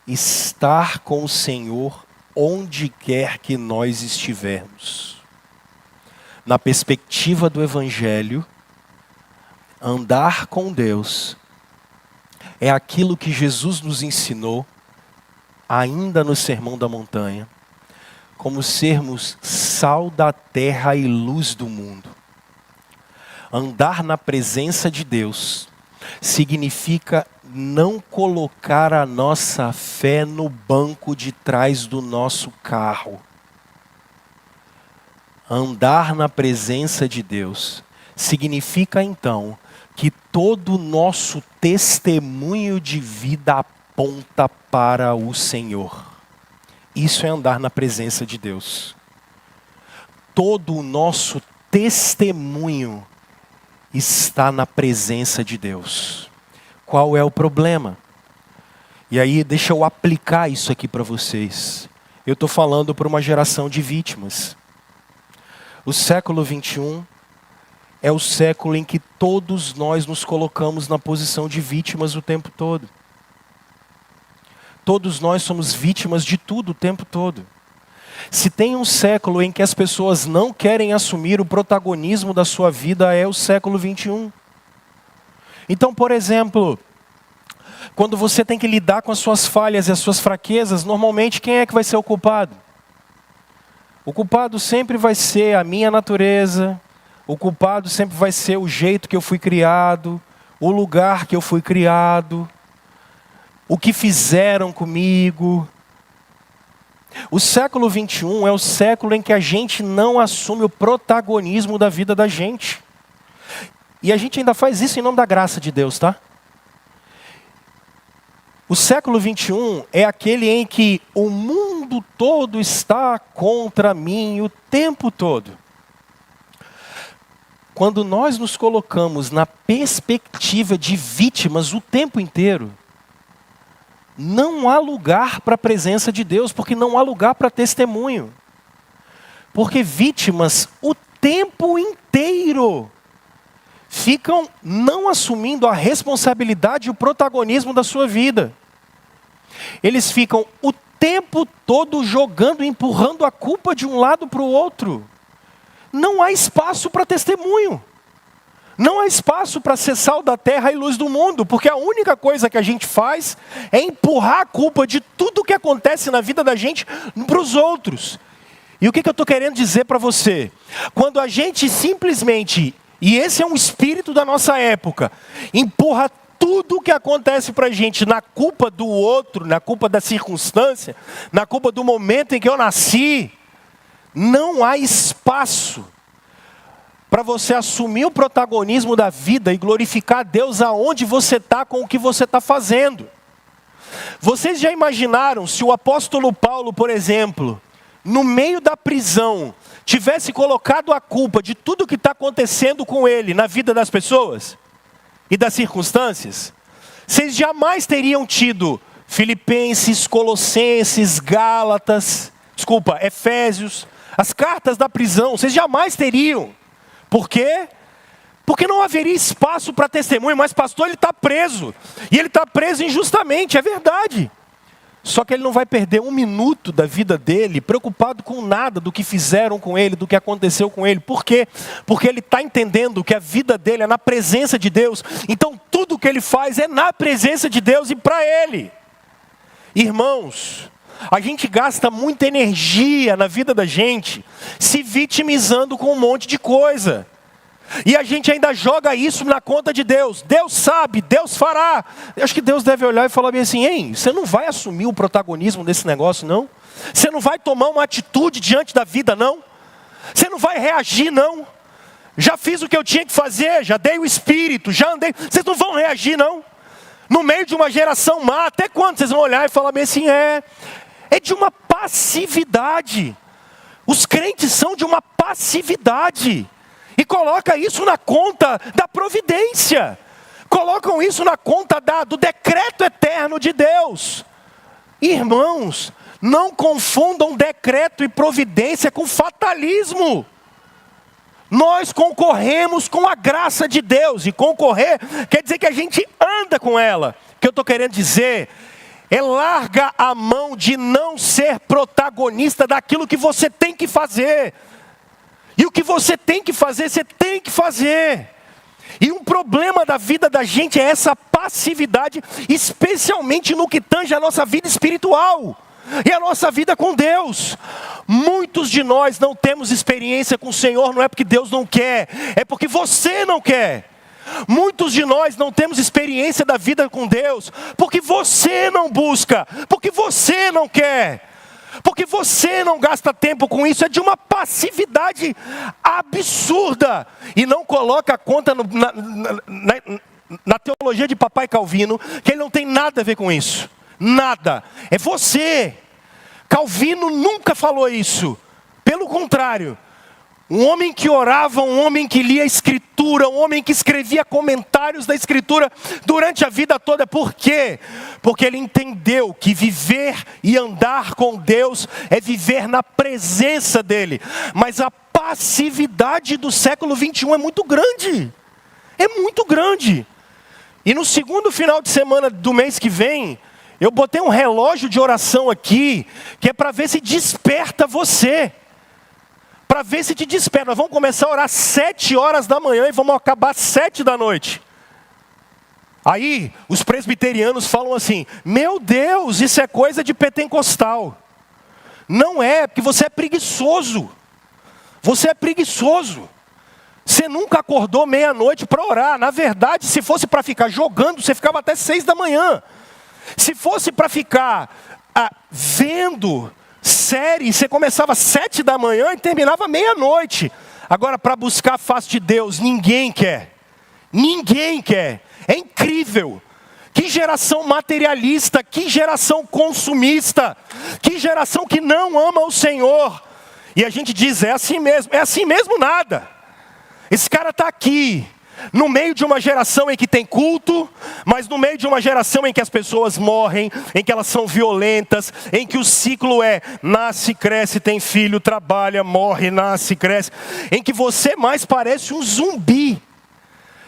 estar com o Senhor onde quer que nós estivermos. Na perspectiva do Evangelho, andar com Deus é aquilo que Jesus nos ensinou ainda no Sermão da Montanha, como sermos sal da terra e luz do mundo. Andar na presença de Deus significa não colocar a nossa fé no banco de trás do nosso carro. Andar na presença de Deus significa então que todo o nosso testemunho de vida aponta para o Senhor. Isso é andar na presença de Deus. Todo o nosso testemunho está na presença de Deus. Qual é o problema? E aí deixa eu aplicar isso aqui para vocês. Eu estou falando para uma geração de vítimas. O século 21 é o século em que todos nós nos colocamos na posição de vítimas o tempo todo. Todos nós somos vítimas de tudo o tempo todo. Se tem um século em que as pessoas não querem assumir o protagonismo da sua vida, é o século 21. Então, por exemplo, quando você tem que lidar com as suas falhas e as suas fraquezas, normalmente quem é que vai ser o culpado? O culpado sempre vai ser a minha natureza, o culpado sempre vai ser o jeito que eu fui criado, o lugar que eu fui criado, o que fizeram comigo. O século 21 é o século em que a gente não assume o protagonismo da vida da gente. E a gente ainda faz isso em nome da graça de Deus, tá? O século 21 é aquele em que o mundo todo está contra mim o tempo todo. Quando nós nos colocamos na perspectiva de vítimas o tempo inteiro, não há lugar para a presença de Deus, porque não há lugar para testemunho. Porque vítimas o tempo inteiro ficam não assumindo a responsabilidade e o protagonismo da sua vida. Eles ficam o tempo todo jogando e empurrando a culpa de um lado para o outro. Não há espaço para testemunho. Não há espaço para ser sal da terra e luz do mundo, porque a única coisa que a gente faz é empurrar a culpa de tudo que acontece na vida da gente para os outros. E o que eu estou querendo dizer para você? Quando a gente simplesmente, e esse é um espírito da nossa época, empurra tudo o que acontece para a gente na culpa do outro, na culpa da circunstância, na culpa do momento em que eu nasci, não há espaço para você assumir o protagonismo da vida e glorificar a Deus aonde você está com o que você está fazendo. Vocês já imaginaram se o apóstolo Paulo, por exemplo, no meio da prisão, tivesse colocado a culpa de tudo o que está acontecendo com ele na vida das pessoas e das circunstâncias? Vocês jamais teriam tido Filipenses, Colossenses, Gálatas, Efésios, as cartas da prisão, vocês jamais teriam. Por quê? Porque não haveria espaço para testemunho, mas pastor, ele está preso. E ele está preso injustamente, é verdade. Só que ele não vai perder um minuto da vida dele preocupado com nada do que fizeram com ele, do que aconteceu com ele. Por quê? Porque ele está entendendo que a vida dele é na presença de Deus. Então tudo que ele faz é na presença de Deus e para ele. Irmãos, a gente gasta muita energia na vida da gente se vitimizando com um monte de coisa. E a gente ainda joga isso na conta de Deus. Deus sabe, Deus fará. Eu acho que Deus deve olhar e falar bem assim: ei, você não vai assumir o protagonismo desse negócio, não? Você não vai tomar uma atitude diante da vida, não? Você não vai reagir, não? Já fiz o que eu tinha que fazer, já dei o espírito, já andei. Vocês não vão reagir, não? No meio de uma geração má, até quando vocês vão olhar e falar bem assim: é de uma passividade. Os crentes são de uma passividade. E coloca isso na conta da providência. Colocam isso na conta do decreto eterno de Deus. Irmãos, não confundam decreto e providência com fatalismo. Nós concorremos com a graça de Deus. E concorrer quer dizer que a gente anda com ela. O que eu estou querendo dizer é: larga a mão de não ser protagonista daquilo que você tem que fazer. E o que você tem que fazer, você tem que fazer. E um problema da vida da gente é essa passividade, especialmente no que tange a nossa vida espiritual e a nossa vida com Deus. Muitos de nós não temos experiência com o Senhor, não é porque Deus não quer, é porque você não quer. Muitos de nós não temos experiência da vida com Deus, porque você não busca, porque você não quer. Porque você não gasta tempo com isso, é de uma passividade absurda. E não coloca a conta na teologia de Papai Calvino, que ele não tem nada a ver com isso. Nada. É você. Calvino nunca falou isso. Pelo contrário. Um homem que orava, um homem que lia a Escritura, um homem que escrevia comentários da Escritura durante a vida toda. Por quê? Porque ele entendeu que viver e andar com Deus é viver na presença dEle. Mas a passividade do século 21 é muito grande. É muito grande. E no segundo final de semana do mês que vem, eu botei um relógio de oração aqui, que é para ver se desperta você. Para ver se te desperta. Nós vamos começar a orar 7 horas da manhã e vamos acabar 7 da noite. Aí, os presbiterianos falam assim: meu Deus, isso é coisa de pentecostal. Não é, porque você é preguiçoso. Você é preguiçoso. Você nunca acordou meia-noite para orar. Na verdade, se fosse para ficar jogando, você ficava até 6 da manhã. Se fosse para ficar vendo série, você começava 7 da manhã e terminava meia-noite. Agora, para buscar a face de Deus, ninguém quer. Ninguém quer. É incrível. Que geração materialista, que geração consumista, que geração que não ama o Senhor. E a gente diz: é assim mesmo nada. Esse cara está aqui, no meio de uma geração em que tem culto, mas no meio de uma geração em que as pessoas morrem, em que elas são violentas, em que o ciclo é nasce, cresce, tem filho, trabalha, morre, nasce, cresce, em que você mais parece um zumbi.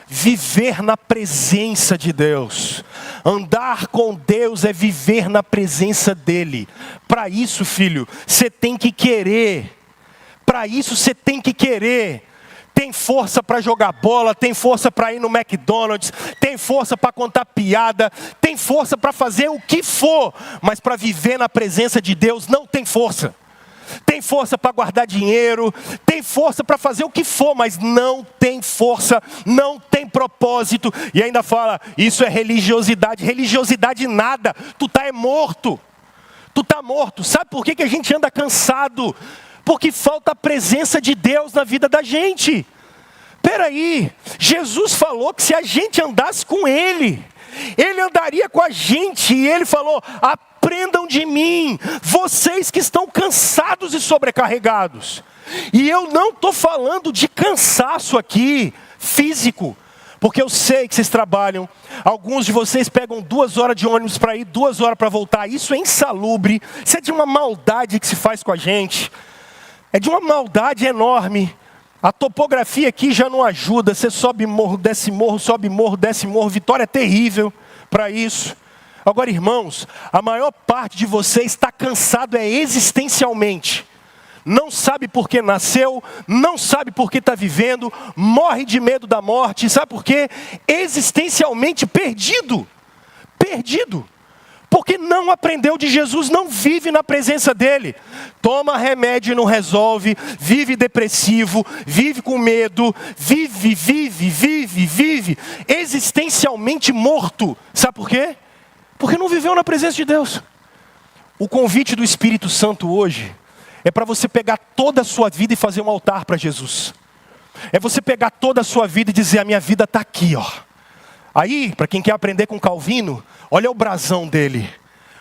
Viver na presença de Deus, andar com Deus é viver na presença dEle. Para isso, filho, você tem que querer. Para isso você tem que querer. Tem força para jogar bola, tem força para ir no McDonald's, tem força para contar piada, tem força para fazer o que for, mas para viver na presença de Deus não tem força. Tem força para guardar dinheiro, tem força para fazer o que for, mas não tem força, não tem propósito. E ainda fala: isso é religiosidade. Religiosidade nada, tu tá morto. Tu tá morto. Sabe por que a gente anda cansado? Porque falta a presença de Deus na vida da gente. Peraí, Jesus falou que se a gente andasse com Ele, Ele andaria com a gente. E Ele falou: aprendam de mim, vocês que estão cansados e sobrecarregados. E eu não estou falando de cansaço aqui, físico. Porque eu sei que vocês trabalham. Alguns de vocês pegam 2 horas de ônibus para ir, 2 horas para voltar. Isso é insalubre. Isso é de uma maldade que se faz com a gente. É de uma maldade enorme. A topografia aqui já não ajuda. Você sobe morro, desce morro, sobe morro, desce morro. Vitória é terrível para isso. Agora, irmãos, a maior parte de vocês está cansado existencialmente. Não sabe por que nasceu, não sabe por que está vivendo, morre de medo da morte. Sabe por quê? Existencialmente perdido. Perdido. Porque não aprendeu de Jesus, não vive na presença dele. Toma remédio e não resolve, vive depressivo, vive com medo, vive, existencialmente morto. Sabe por quê? Porque não viveu na presença de Deus. O convite do Espírito Santo hoje é para você pegar toda a sua vida e fazer um altar para Jesus. É você pegar toda a sua vida e dizer, a minha vida está aqui, ó. Aí, para quem quer aprender com Calvino, olha o brasão dele.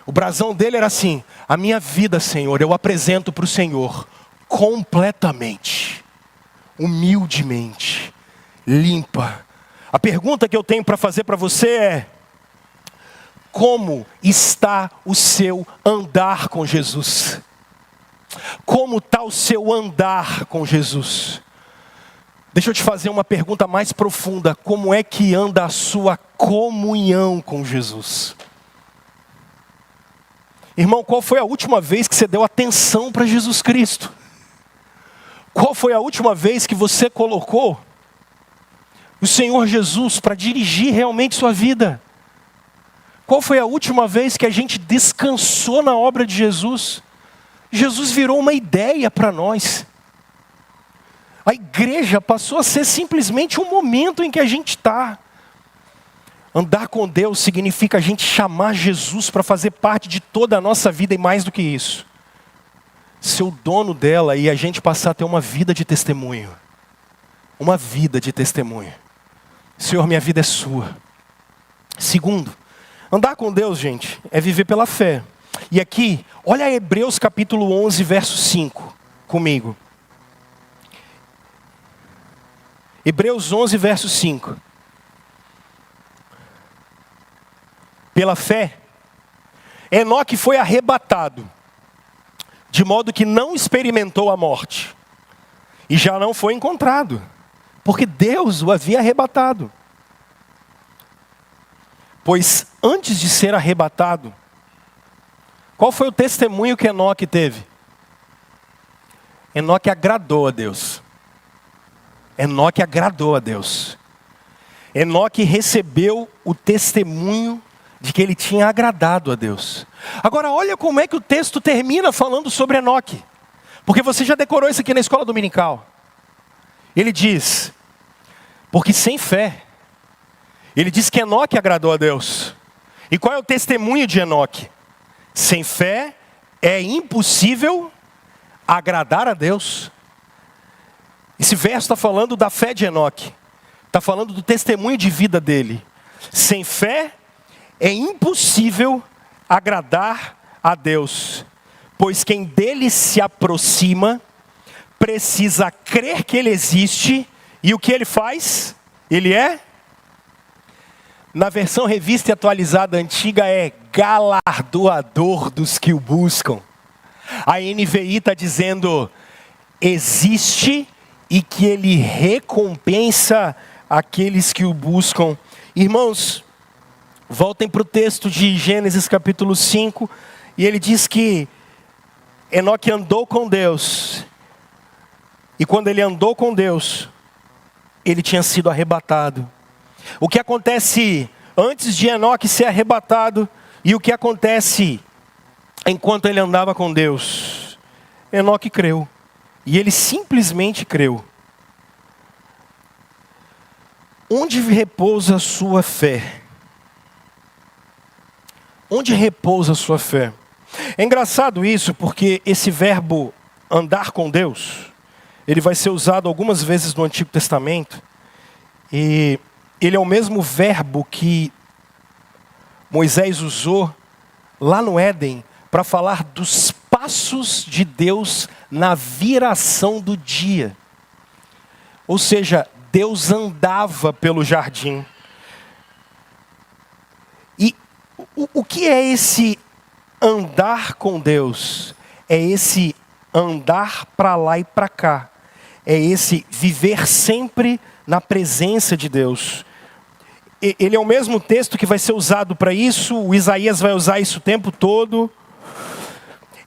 O brasão dele era assim, a minha vida, Senhor, eu apresento para o Senhor completamente, humildemente, limpa. A pergunta que eu tenho para fazer para você é, como está o seu andar com Jesus? Como está o seu andar com Jesus? Deixa eu te fazer uma pergunta mais profunda. Como é que anda a sua comunhão com Jesus? Irmão, qual foi a última vez que você deu atenção para Jesus Cristo? Qual foi a última vez que você colocou o Senhor Jesus para dirigir realmente sua vida? Qual foi a última vez que a gente descansou na obra de Jesus? Jesus virou uma ideia para nós. A igreja passou a ser simplesmente um momento em que a gente está. Andar com Deus significa a gente chamar Jesus para fazer parte de toda a nossa vida e mais do que isso. Ser o dono dela e a gente passar a ter uma vida de testemunho. Uma vida de testemunho. Senhor, minha vida é sua. Segundo, andar com Deus, gente, é viver pela fé. E aqui, olha Hebreus capítulo 11, verso 5, comigo. Hebreus 11, verso 5. Pela fé, Enoque foi arrebatado, de modo que não experimentou a morte. E já não foi encontrado, porque Deus o havia arrebatado. Pois antes de ser arrebatado, qual foi o testemunho que Enoque teve? Enoque agradou a Deus. Enoque agradou a Deus. Enoque recebeu o testemunho de que ele tinha agradado a Deus. Agora olha como é que o texto termina falando sobre Enoque. Porque você já decorou isso aqui na escola dominical. Ele diz, porque sem fé, ele diz que Enoque agradou a Deus. E qual é o testemunho de Enoque? Sem fé é impossível agradar a Deus. Esse verso está falando da fé de Enoque. Está falando do testemunho de vida dele. Sem fé é impossível agradar a Deus. Pois quem dele se aproxima precisa crer que ele existe. E o que ele faz? Ele é? Na versão revista e atualizada antiga é galardoador dos que o buscam. A NVI está dizendo, existe e que ele recompensa aqueles que o buscam. Irmãos, voltem para o texto de Gênesis capítulo 5, e ele diz que Enoque andou com Deus. E quando ele andou com Deus, ele tinha sido arrebatado. O que acontece antes de Enoque ser arrebatado e o que acontece enquanto ele andava com Deus? Enoque creu. E ele simplesmente creu. Onde repousa a sua fé? Onde repousa a sua fé? É engraçado isso, porque esse verbo andar com Deus, ele vai ser usado algumas vezes no Antigo Testamento. E ele é o mesmo verbo que Moisés usou lá no Éden para falar dos passos de Deus na viração do dia. Ou seja, Deus andava pelo jardim. E o que é esse andar com Deus? É esse andar para lá e para cá. É esse viver sempre na presença de Deus. Ele é o mesmo texto que vai ser usado para isso, o Isaías vai usar isso o tempo todo.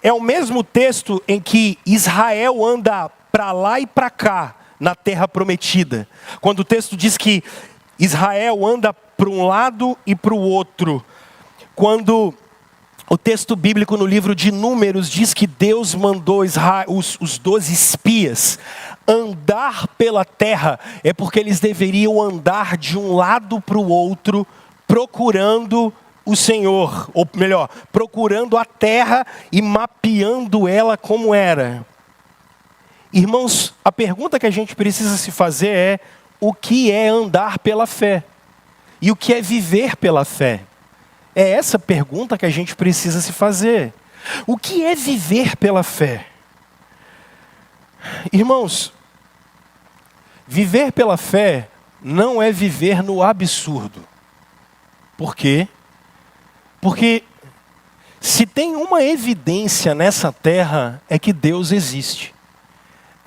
É o mesmo texto em que Israel anda para lá e para cá, na terra prometida. Quando o texto diz que Israel anda para um lado e para o outro. Quando o texto bíblico no livro de Números diz que Deus mandou os 12 espias andar pela terra, é porque eles deveriam andar de um lado para o outro, procurando o Senhor, ou melhor, procurando a terra e mapeando ela como era. Irmãos, a pergunta que a gente precisa se fazer é: o que é andar pela fé? E o que é viver pela fé? É essa pergunta que a gente precisa se fazer. O que é viver pela fé? Irmãos, viver pela fé não é viver no absurdo. Por quê? Porque se tem uma evidência nessa terra é que Deus existe.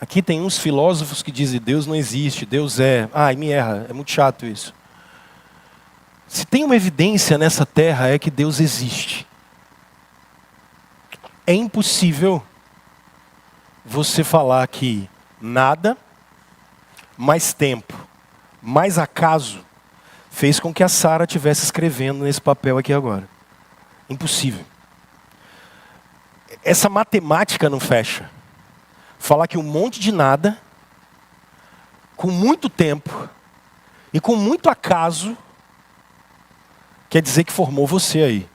Aqui tem uns filósofos que dizem Deus não existe, Deus é. Ai, me erra, é muito chato isso. Se tem uma evidência nessa terra é que Deus existe. É impossível você falar que nada, mais tempo, mais acaso, fez com que a Sara estivesse escrevendo nesse papel aqui agora. Impossível. Essa matemática não fecha. Falar que um monte de nada, com muito tempo e com muito acaso, quer dizer que formou você aí.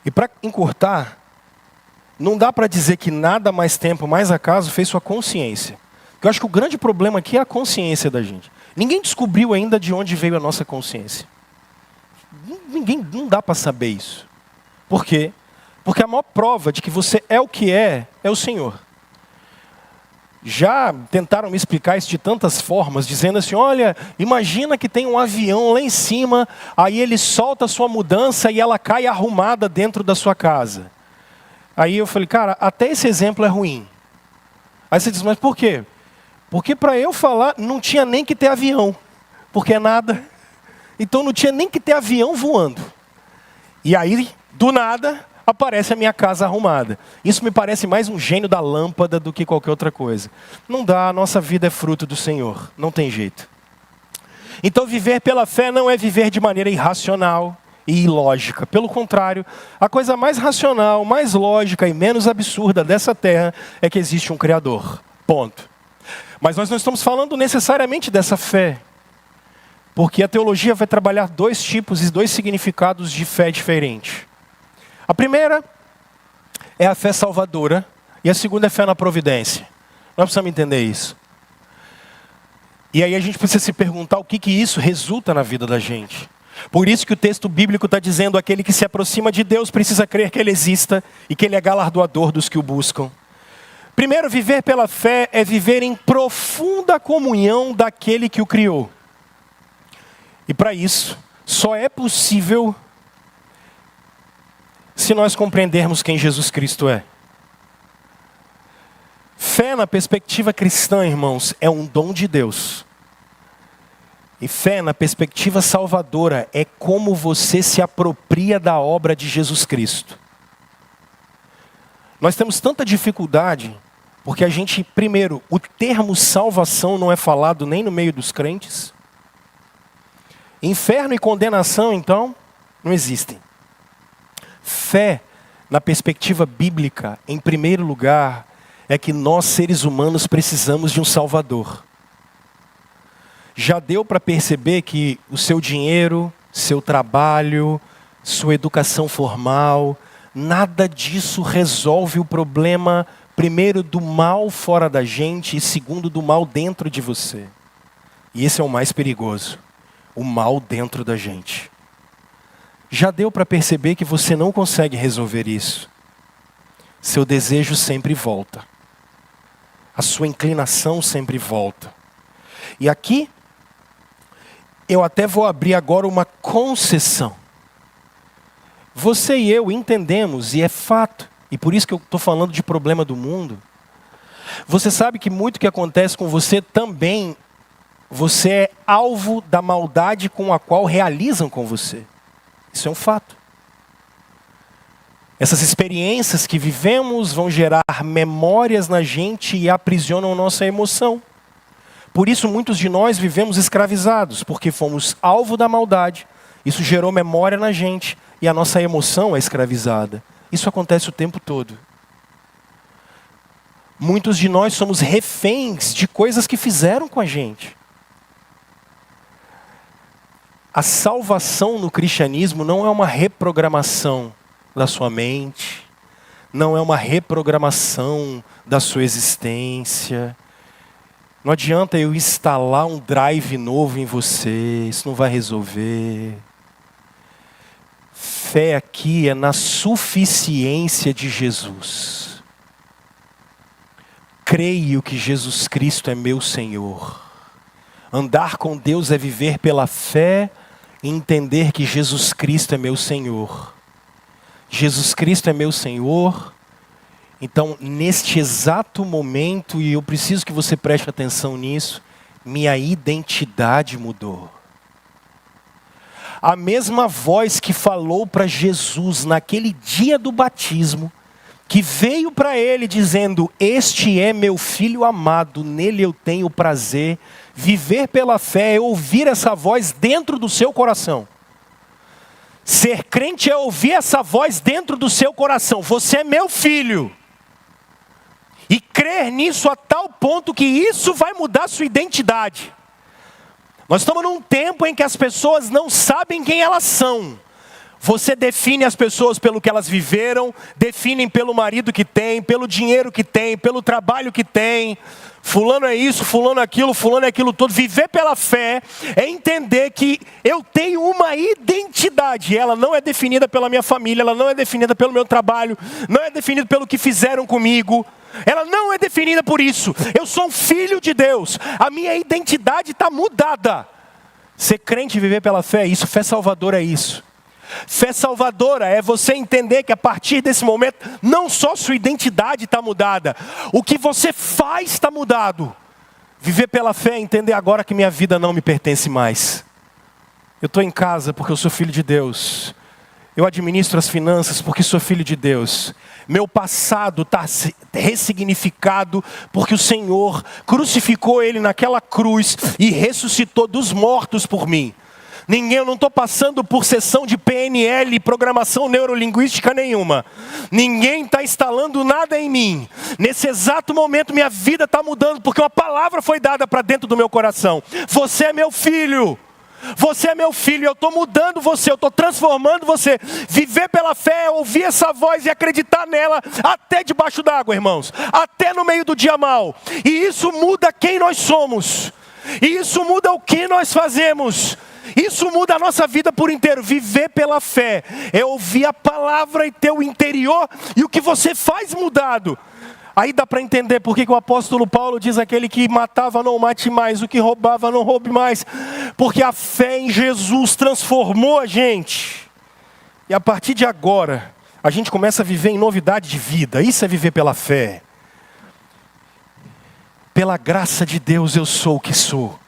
E para encurtar, não dá para dizer que nada mais tempo, mais acaso fez sua consciência. Eu acho que o grande problema aqui é a consciência da gente. Ninguém descobriu ainda de onde veio a nossa consciência. Não dá para saber isso. Por quê? Porque a maior prova de que você é o que é o Senhor. Já tentaram me explicar isso de tantas formas, dizendo assim: olha, imagina que tem um avião lá em cima, aí ele solta a sua mudança e ela cai arrumada dentro da sua casa. Aí eu falei, cara, até esse exemplo é ruim. Aí você diz, mas por quê? Porque para eu falar, não tinha nem que ter avião, porque é nada. Então não tinha nem que ter avião voando. E aí, do nada, aparece a minha casa arrumada. Isso me parece mais um gênio da lâmpada do que qualquer outra coisa. Não dá, a nossa vida é fruto do Senhor, não tem jeito. Então viver pela fé não é viver de maneira irracional e ilógica. Pelo contrário, a coisa mais racional, mais lógica e menos absurda dessa terra é que existe um Criador. Ponto. Mas nós não estamos falando necessariamente dessa fé. Porque a teologia vai trabalhar dois tipos e dois significados de fé diferentes. A primeira é a fé salvadora e a segunda é a fé na providência. Nós precisamos entender isso. E aí a gente precisa se perguntar o que isso resulta na vida da gente. Por isso que o texto bíblico está dizendo: aquele que se aproxima de Deus precisa crer que Ele exista e que Ele é galardoador dos que o buscam. Primeiro, viver pela fé é viver em profunda comunhão daquele que o criou. E para isso, só é possível se nós compreendermos quem Jesus Cristo é. Fé na perspectiva cristã, irmãos, é um dom de Deus. E fé na perspectiva salvadora é como você se apropria da obra de Jesus Cristo. Nós temos tanta dificuldade, porque a gente, primeiro, o termo salvação não é falado nem no meio dos crentes. Inferno e condenação, então, não existem. Fé, na perspectiva bíblica, em primeiro lugar, é que nós, seres humanos, precisamos de um Salvador. Já deu para perceber que o seu dinheiro, seu trabalho, sua educação formal, nada disso resolve o problema, primeiro, do mal fora da gente e segundo, do mal dentro de você. E esse é o mais perigoso. O mal dentro da gente. Já deu para perceber que você não consegue resolver isso. Seu desejo sempre volta. A sua inclinação sempre volta. E aqui, eu até vou abrir agora uma concessão. Você e eu entendemos, e é fato, e por isso que eu estou falando de problema do mundo. Você sabe que muito que acontece com você também, você é alvo da maldade com a qual realizam com você. Isso é um fato. Essas experiências que vivemos vão gerar memórias na gente e aprisionam nossa emoção. Por isso muitos de nós vivemos escravizados, porque fomos alvo da maldade. Isso gerou memória na gente e a nossa emoção é escravizada. Isso acontece o tempo todo. Muitos de nós somos reféns de coisas que fizeram com a gente. A salvação no cristianismo não é uma reprogramação da sua mente, não é uma reprogramação da sua existência. Não adianta eu instalar um drive novo em você, isso não vai resolver. Fé aqui é na suficiência de Jesus. Creio que Jesus Cristo é meu Senhor. Andar com Deus é viver pela fé e entender que Jesus Cristo é meu Senhor. Jesus Cristo é meu Senhor. Então, neste exato momento, e eu preciso que você preste atenção nisso, minha identidade mudou. A mesma voz que falou para Jesus naquele dia do batismo, que veio para ele dizendo: este é meu filho amado, nele eu tenho prazer. Viver pela fé é ouvir essa voz dentro do seu coração. Ser crente é ouvir essa voz dentro do seu coração. Você é meu filho. E crer nisso a tal ponto que isso vai mudar a sua identidade. Nós estamos num tempo em que as pessoas não sabem quem elas são. Você define as pessoas pelo que elas viveram, definem pelo marido que tem, pelo dinheiro que tem, pelo trabalho que tem. Fulano é isso, fulano é aquilo todo. Viver pela fé é entender que eu tenho uma identidade. Ela não é definida pela minha família, ela não é definida pelo meu trabalho, não é definida pelo que fizeram comigo. Ela não é definida por isso. Eu sou um filho de Deus. A minha identidade está mudada. Ser crente e viver pela fé é isso. Fé salvadora é isso. Fé salvadora é você entender que a partir desse momento, não só sua identidade está mudada, o que você faz está mudado. Viver pela fé é entender agora que minha vida não me pertence mais. Eu estou em casa porque eu sou filho de Deus. Eu administro as finanças porque sou filho de Deus. Meu passado está ressignificado porque o Senhor crucificou Ele naquela cruz e ressuscitou dos mortos por mim. Eu não estou passando por sessão de PNL, programação neurolinguística nenhuma. Ninguém está instalando nada em mim. Nesse exato momento minha vida está mudando, porque uma palavra foi dada para dentro do meu coração. Você é meu filho. Você é meu filho, eu estou mudando você, eu estou transformando você. Viver pela fé é ouvir essa voz e acreditar nela até debaixo d'água, irmãos. Até no meio do dia mau. E isso muda quem nós somos. E isso muda o que nós fazemos. Isso muda a nossa vida por inteiro. Viver pela fé é ouvir a palavra e ter o interior e o que você faz mudado. Aí dá para entender por que o apóstolo Paulo diz: aquele que matava não mate mais, o que roubava não roube mais. Porque a fé em Jesus transformou a gente. E a partir de agora, a gente começa a viver em novidade de vida. Isso é viver pela fé. Pela graça de Deus eu sou o que sou.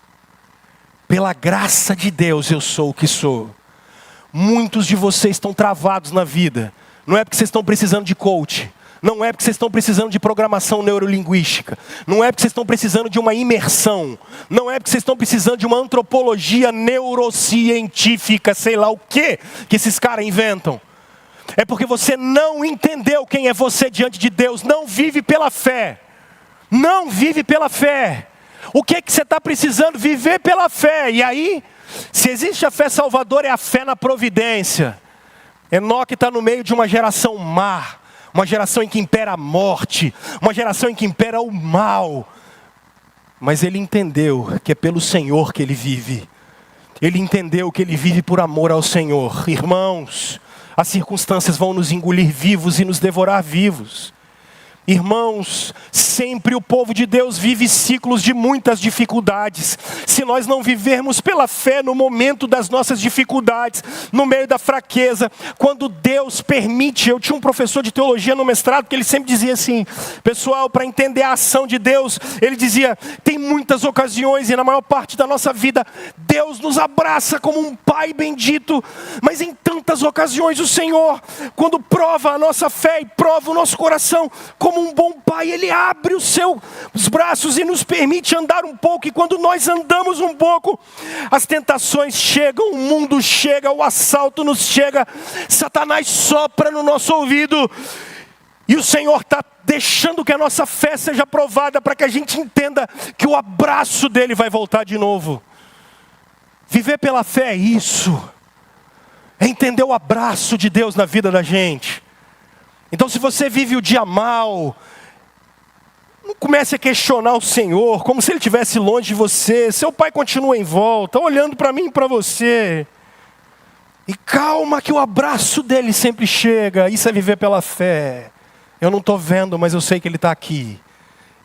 Pela graça de Deus eu sou o que sou. Muitos de vocês estão travados na vida. Não é porque vocês estão precisando de coach. Não é porque vocês estão precisando de programação neurolinguística. Não é porque vocês estão precisando de uma imersão. Não é porque vocês estão precisando de uma antropologia neurocientífica, sei lá o que esses caras inventam. É porque você não entendeu quem é você diante de Deus. Não vive pela fé. Não vive pela fé. O que você está precisando? Viver pela fé. E aí, se existe a fé salvadora, é a fé na providência. Enoque está no meio de uma geração má. Uma geração em que impera a morte. Uma geração em que impera o mal. Mas ele entendeu que é pelo Senhor que ele vive. Ele entendeu que ele vive por amor ao Senhor. Irmãos, as circunstâncias vão nos engolir vivos e nos devorar vivos. Irmãos, sempre o povo de Deus vive ciclos de muitas dificuldades. Se nós não vivermos pela fé no momento das nossas dificuldades, no meio da fraqueza, quando Deus permite, eu tinha um professor de teologia no mestrado que ele sempre dizia assim, pessoal, para entender a ação de Deus, ele dizia, tem muitas ocasiões e na maior parte da nossa vida, Deus nos abraça como um pai bendito, mas em tantas ocasiões o Senhor, quando prova a nossa fé e prova o nosso coração, como um bom pai, Ele abre os braços e nos permite andar um pouco, e quando nós andamos um pouco, as tentações chegam, o mundo chega, o assalto nos chega, Satanás sopra no nosso ouvido, e o Senhor está deixando que a nossa fé seja provada, para que a gente entenda que o abraço dEle vai voltar de novo. Viver pela fé é isso, é entender o abraço de Deus na vida da gente. Então se você vive o dia mal, não comece a questionar o Senhor, como se Ele estivesse longe de você. Seu Pai continua em volta, olhando para mim e para você. E calma que o abraço dEle sempre chega. Isso é viver pela fé. Eu não estou vendo, mas eu sei que Ele está aqui.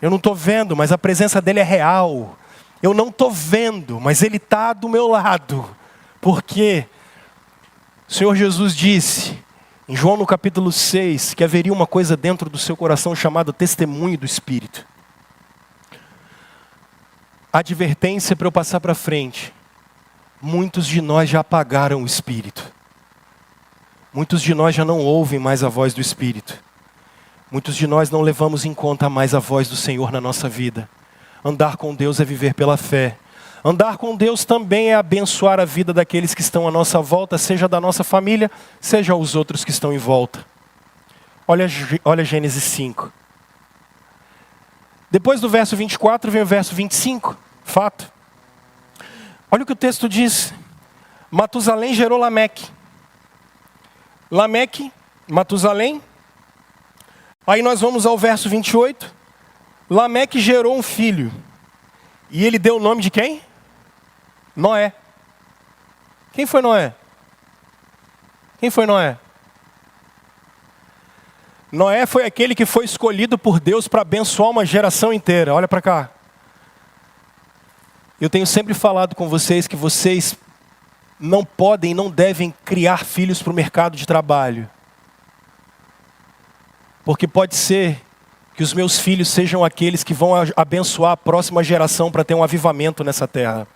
Eu não estou vendo, mas a presença dEle é real. Eu não estou vendo, mas Ele está do meu lado. Porque o Senhor Jesus disse, em João no capítulo 6, que haveria uma coisa dentro do seu coração chamada testemunho do Espírito. Advertência para eu passar para frente. Muitos de nós já apagaram o Espírito. Muitos de nós já não ouvem mais a voz do Espírito. Muitos de nós não levamos em conta mais a voz do Senhor na nossa vida. Andar com Deus é viver pela fé. Andar com Deus também é abençoar a vida daqueles que estão à nossa volta, seja da nossa família, seja os outros que estão em volta. Olha Gênesis 5. Depois do verso 24 vem o verso 25, fato. Olha o que o texto diz. Matusalém gerou Lameque. Lameque, Matusalém. Aí nós vamos ao verso 28. Lameque gerou um filho. E ele deu o nome de quem? Noé. Quem foi Noé? Quem foi Noé? Noé foi aquele que foi escolhido por Deus para abençoar uma geração inteira. Olha para cá. Eu tenho sempre falado com vocês que vocês não podem e não devem criar filhos para o mercado de trabalho. Porque pode ser que os meus filhos sejam aqueles que vão abençoar a próxima geração para ter um avivamento nessa terra.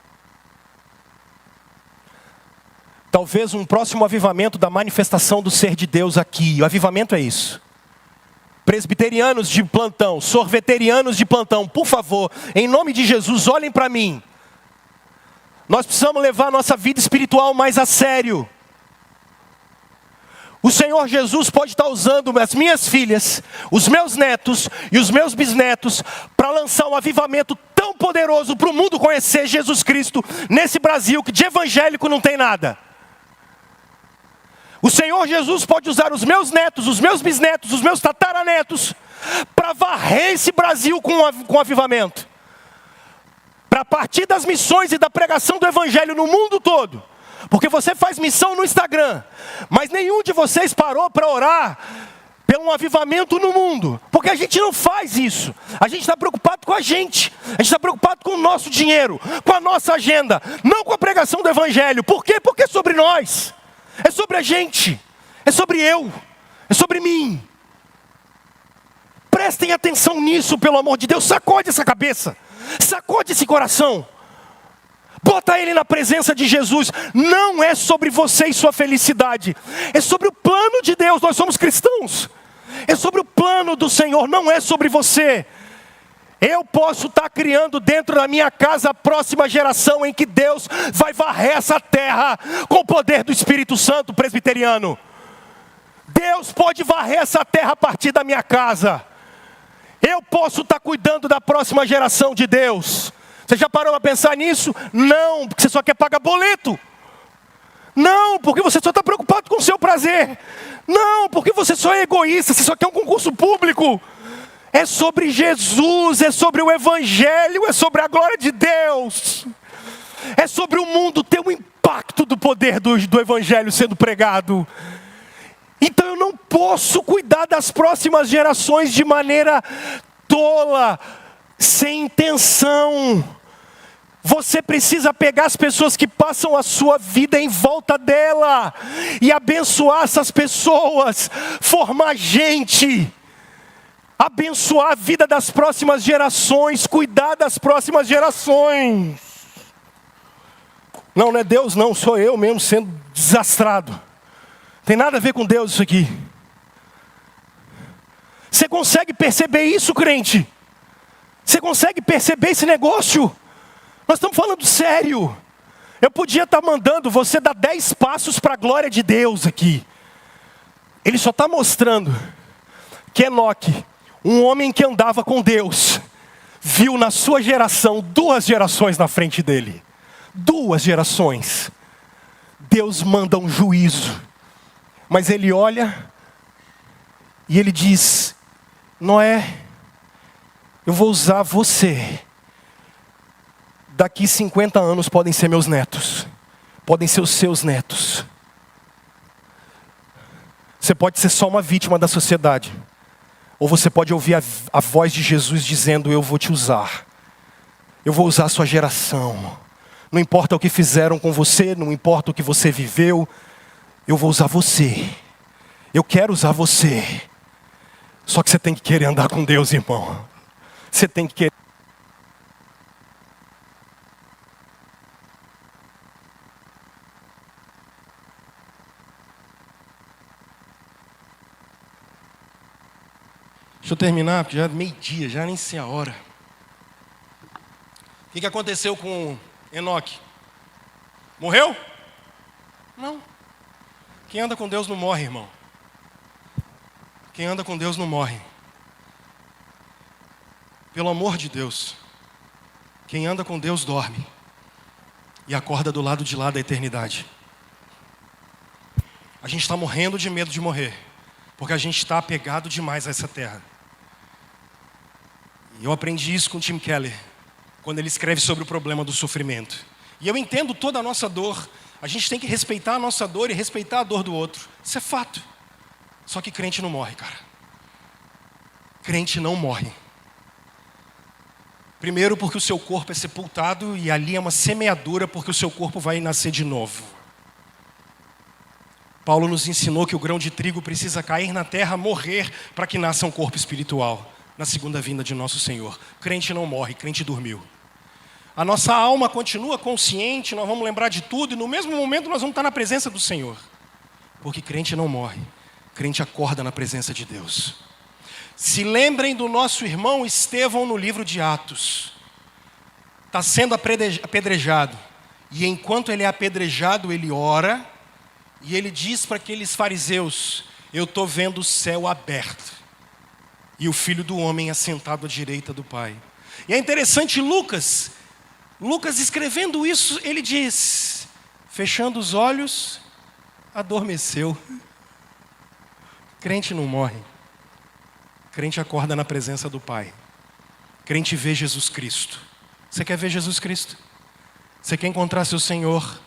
Talvez um próximo avivamento da manifestação do ser de Deus aqui. O avivamento é isso. Presbiterianos de plantão, sorveterianos de plantão, por favor, em nome de Jesus, olhem para mim. Nós precisamos levar a nossa vida espiritual mais a sério. O Senhor Jesus pode estar usando as minhas filhas, os meus netos e os meus bisnetos para lançar um avivamento tão poderoso para o mundo conhecer Jesus Cristo nesse Brasil que de evangélico não tem nada. O Senhor Jesus pode usar os meus netos, os meus bisnetos, os meus tataranetos para varrer esse Brasil com avivamento. Para partir das missões e da pregação do evangelho no mundo todo. Porque você faz missão no Instagram, mas nenhum de vocês parou para orar pelo avivamento no mundo. Porque a gente não faz isso. A gente está preocupado com a gente. A gente está preocupado com o nosso dinheiro, com a nossa agenda, não com a pregação do evangelho. Por quê? Porque é sobre nós. É sobre a gente. É sobre eu. É sobre mim. Prestem atenção nisso, pelo amor de Deus. Sacode essa cabeça. Sacode esse coração. Bota ele na presença de Jesus. Não é sobre você e sua felicidade. É sobre o plano de Deus. Nós somos cristãos. É sobre o plano do Senhor. Não é sobre você. Eu posso estar criando dentro da minha casa a próxima geração em que Deus vai varrer essa terra com o poder do Espírito Santo presbiteriano. Deus pode varrer essa terra a partir da minha casa. Eu posso estar cuidando da próxima geração de Deus. Você já parou para pensar nisso? Não, porque você só quer pagar boleto. Não, porque você só está preocupado com o seu prazer. Não, porque você só é egoísta, você só quer um concurso público. É sobre Jesus, é sobre o Evangelho, é sobre a glória de Deus. É sobre o mundo ter o impacto do poder do Evangelho sendo pregado. Então eu não posso cuidar das próximas gerações de maneira tola, sem intenção. Você precisa pegar as pessoas que passam a sua vida em volta dela e abençoar essas pessoas, formar gente, abençoar a vida das próximas gerações, cuidar das próximas gerações. Não é Deus não, sou eu mesmo sendo desastrado. Tem nada a ver com Deus isso aqui. Você consegue perceber isso, crente? Você consegue perceber esse negócio? Nós estamos falando sério. Eu podia estar mandando você dar 10 passos para a glória de Deus aqui. Ele só está mostrando que Enoque, um homem que andava com Deus, viu na sua geração 2 gerações na frente dele. 2 gerações. Deus manda um juízo. Mas ele olha e ele diz: Noé, eu vou usar você. Daqui 50 anos podem ser meus netos. Podem ser os seus netos. Você pode ser só uma vítima da sociedade. Ou você pode ouvir a voz de Jesus dizendo: eu vou te usar. Eu vou usar a sua geração. Não importa o que fizeram com você, não importa o que você viveu. Eu vou usar você. Eu quero usar você. Só que você tem que querer andar com Deus, irmão. Você tem que querer. Deixa eu terminar, porque já é meio-dia, já nem sei a hora. O que aconteceu com Enoque? Morreu? Não. Quem anda com Deus não morre, irmão. Quem anda com Deus não morre. Pelo amor de Deus. Quem anda com Deus dorme. E acorda do lado de lá da eternidade. A gente está morrendo de medo de morrer. Porque a gente está apegado demais a essa terra. E eu aprendi isso com Tim Keller, quando ele escreve sobre o problema do sofrimento. E eu entendo toda a nossa dor. A gente tem que respeitar a nossa dor e respeitar a dor do outro. Isso é fato. Só que crente não morre, cara. Crente não morre. Primeiro porque o seu corpo é sepultado e ali é uma semeadura porque o seu corpo vai nascer de novo. Paulo nos ensinou que o grão de trigo precisa cair na terra, morrer, para que nasça um corpo espiritual. Na segunda vinda de nosso Senhor. Crente não morre, crente dormiu. A nossa alma continua consciente, nós vamos lembrar de tudo, e no mesmo momento nós vamos estar na presença do Senhor. Porque crente não morre, crente acorda na presença de Deus. Se lembrem do nosso irmão Estevão no livro de Atos. Está sendo apedrejado. E enquanto ele é apedrejado, ele ora. E ele diz para aqueles fariseus: eu estou vendo o céu aberto. E o Filho do Homem assentado à direita do Pai. E é interessante, Lucas escrevendo isso, ele diz: fechando os olhos, adormeceu. Crente não morre. Crente acorda na presença do Pai. Crente vê Jesus Cristo. Você quer ver Jesus Cristo? Você quer encontrar seu Senhor?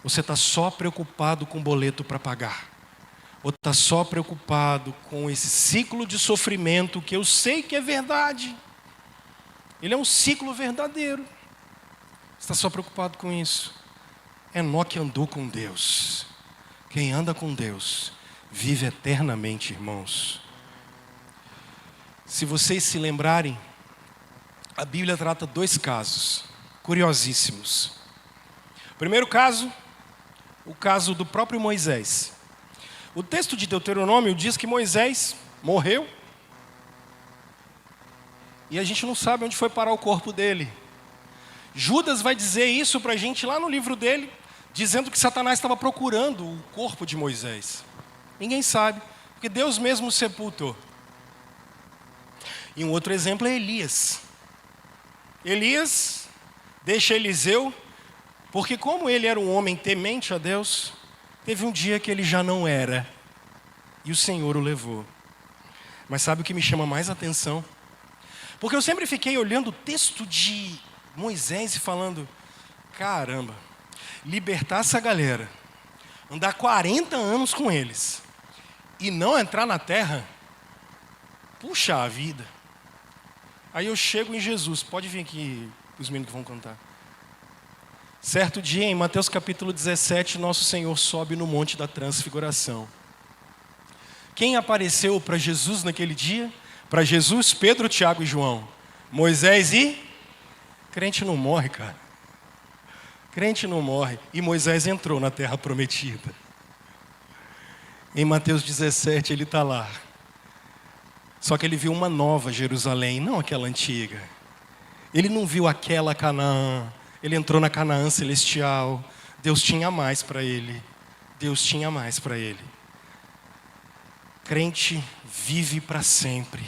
Você está só preocupado com o boleto para pagar? Ou está só preocupado com esse ciclo de sofrimento que eu sei que é verdade? Ele é um ciclo verdadeiro. Você está só preocupado com isso? Enoque andou com Deus. Quem anda com Deus vive eternamente, irmãos. Se vocês se lembrarem, a Bíblia trata 2 casos curiosíssimos. O primeiro caso, o caso do próprio Moisés. O texto de Deuteronômio diz que Moisés morreu e a gente não sabe onde foi parar o corpo dele. Judas vai dizer isso para a gente lá no livro dele, dizendo que Satanás estava procurando o corpo de Moisés. Ninguém sabe, porque Deus mesmo o sepultou. E um outro exemplo é Elias. Elias deixa Eliseu, porque como ele era um homem temente a Deus, teve um dia que ele já não era, e o Senhor o levou. Mas sabe o que me chama mais atenção? Porque eu sempre fiquei olhando o texto de Moisés e falando: caramba, libertar essa galera, andar 40 anos com eles, e não entrar na terra, puxa a vida. Aí eu chego em Jesus. Pode vir aqui os meninos que vão cantar. Certo dia, em Mateus capítulo 17, nosso Senhor sobe no Monte da Transfiguração. Quem apareceu para Jesus naquele dia? Para Jesus, Pedro, Tiago e João. Moisés e... Crente não morre, cara. Crente não morre. E Moisés entrou na terra prometida. Em Mateus 17 ele está lá. Só que ele viu uma nova Jerusalém, não aquela antiga. Ele não viu aquela Canaã. Ele entrou na Canaã celestial. Deus tinha mais para ele. Deus tinha mais para ele. Crente vive para sempre.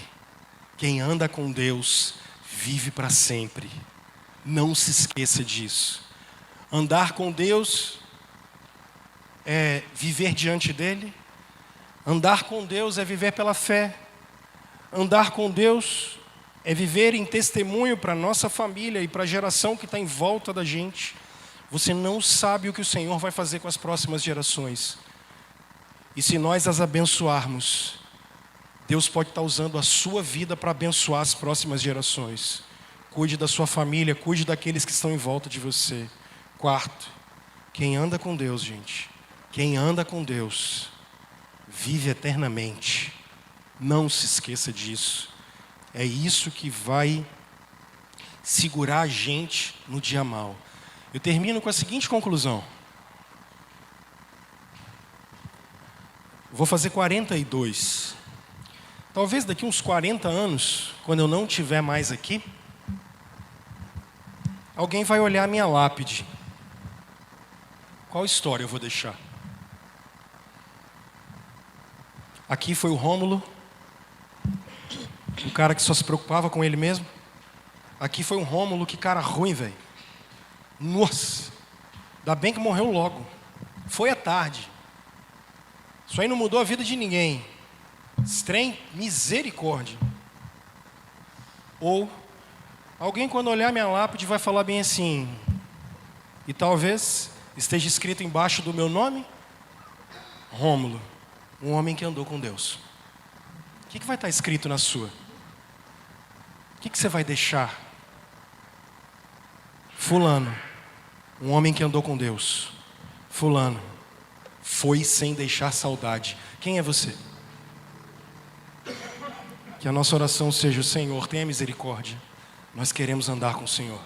Quem anda com Deus vive para sempre. Não se esqueça disso. Andar com Deus é viver diante dEle. Andar com Deus é viver pela fé. Andar com Deus é viver em testemunho para a nossa família e para a geração que está em volta da gente. Você não sabe o que o Senhor vai fazer com as próximas gerações. E se nós as abençoarmos, Deus pode estar usando a sua vida para abençoar as próximas gerações. Cuide da sua família, cuide daqueles que estão em volta de você. Quarto, quem anda com Deus, gente, quem anda com Deus, vive eternamente. Não se esqueça disso. É isso que vai segurar a gente no dia mau. Eu termino com a seguinte conclusão. Vou fazer 42. Talvez daqui uns 40 anos, quando eu não estiver mais aqui, alguém vai olhar a minha lápide. Qual história eu vou deixar? Aqui foi o Rômulo, o cara que só se preocupava com ele mesmo. Aqui foi um Rômulo, que cara ruim, velho. Nossa, ainda bem que morreu logo. Foi à tarde. Isso aí não mudou a vida de ninguém. Estranho, misericórdia. Ou alguém, quando olhar minha lápide, vai falar bem assim, e talvez esteja escrito embaixo do meu nome, Rômulo, um homem que andou com Deus. O que vai estar escrito na sua? O que você vai deixar? Fulano, um homem que andou com Deus. Fulano, foi sem deixar saudade. Quem é você? Que a nossa oração seja: o Senhor, tenha misericórdia. Nós queremos andar com o Senhor.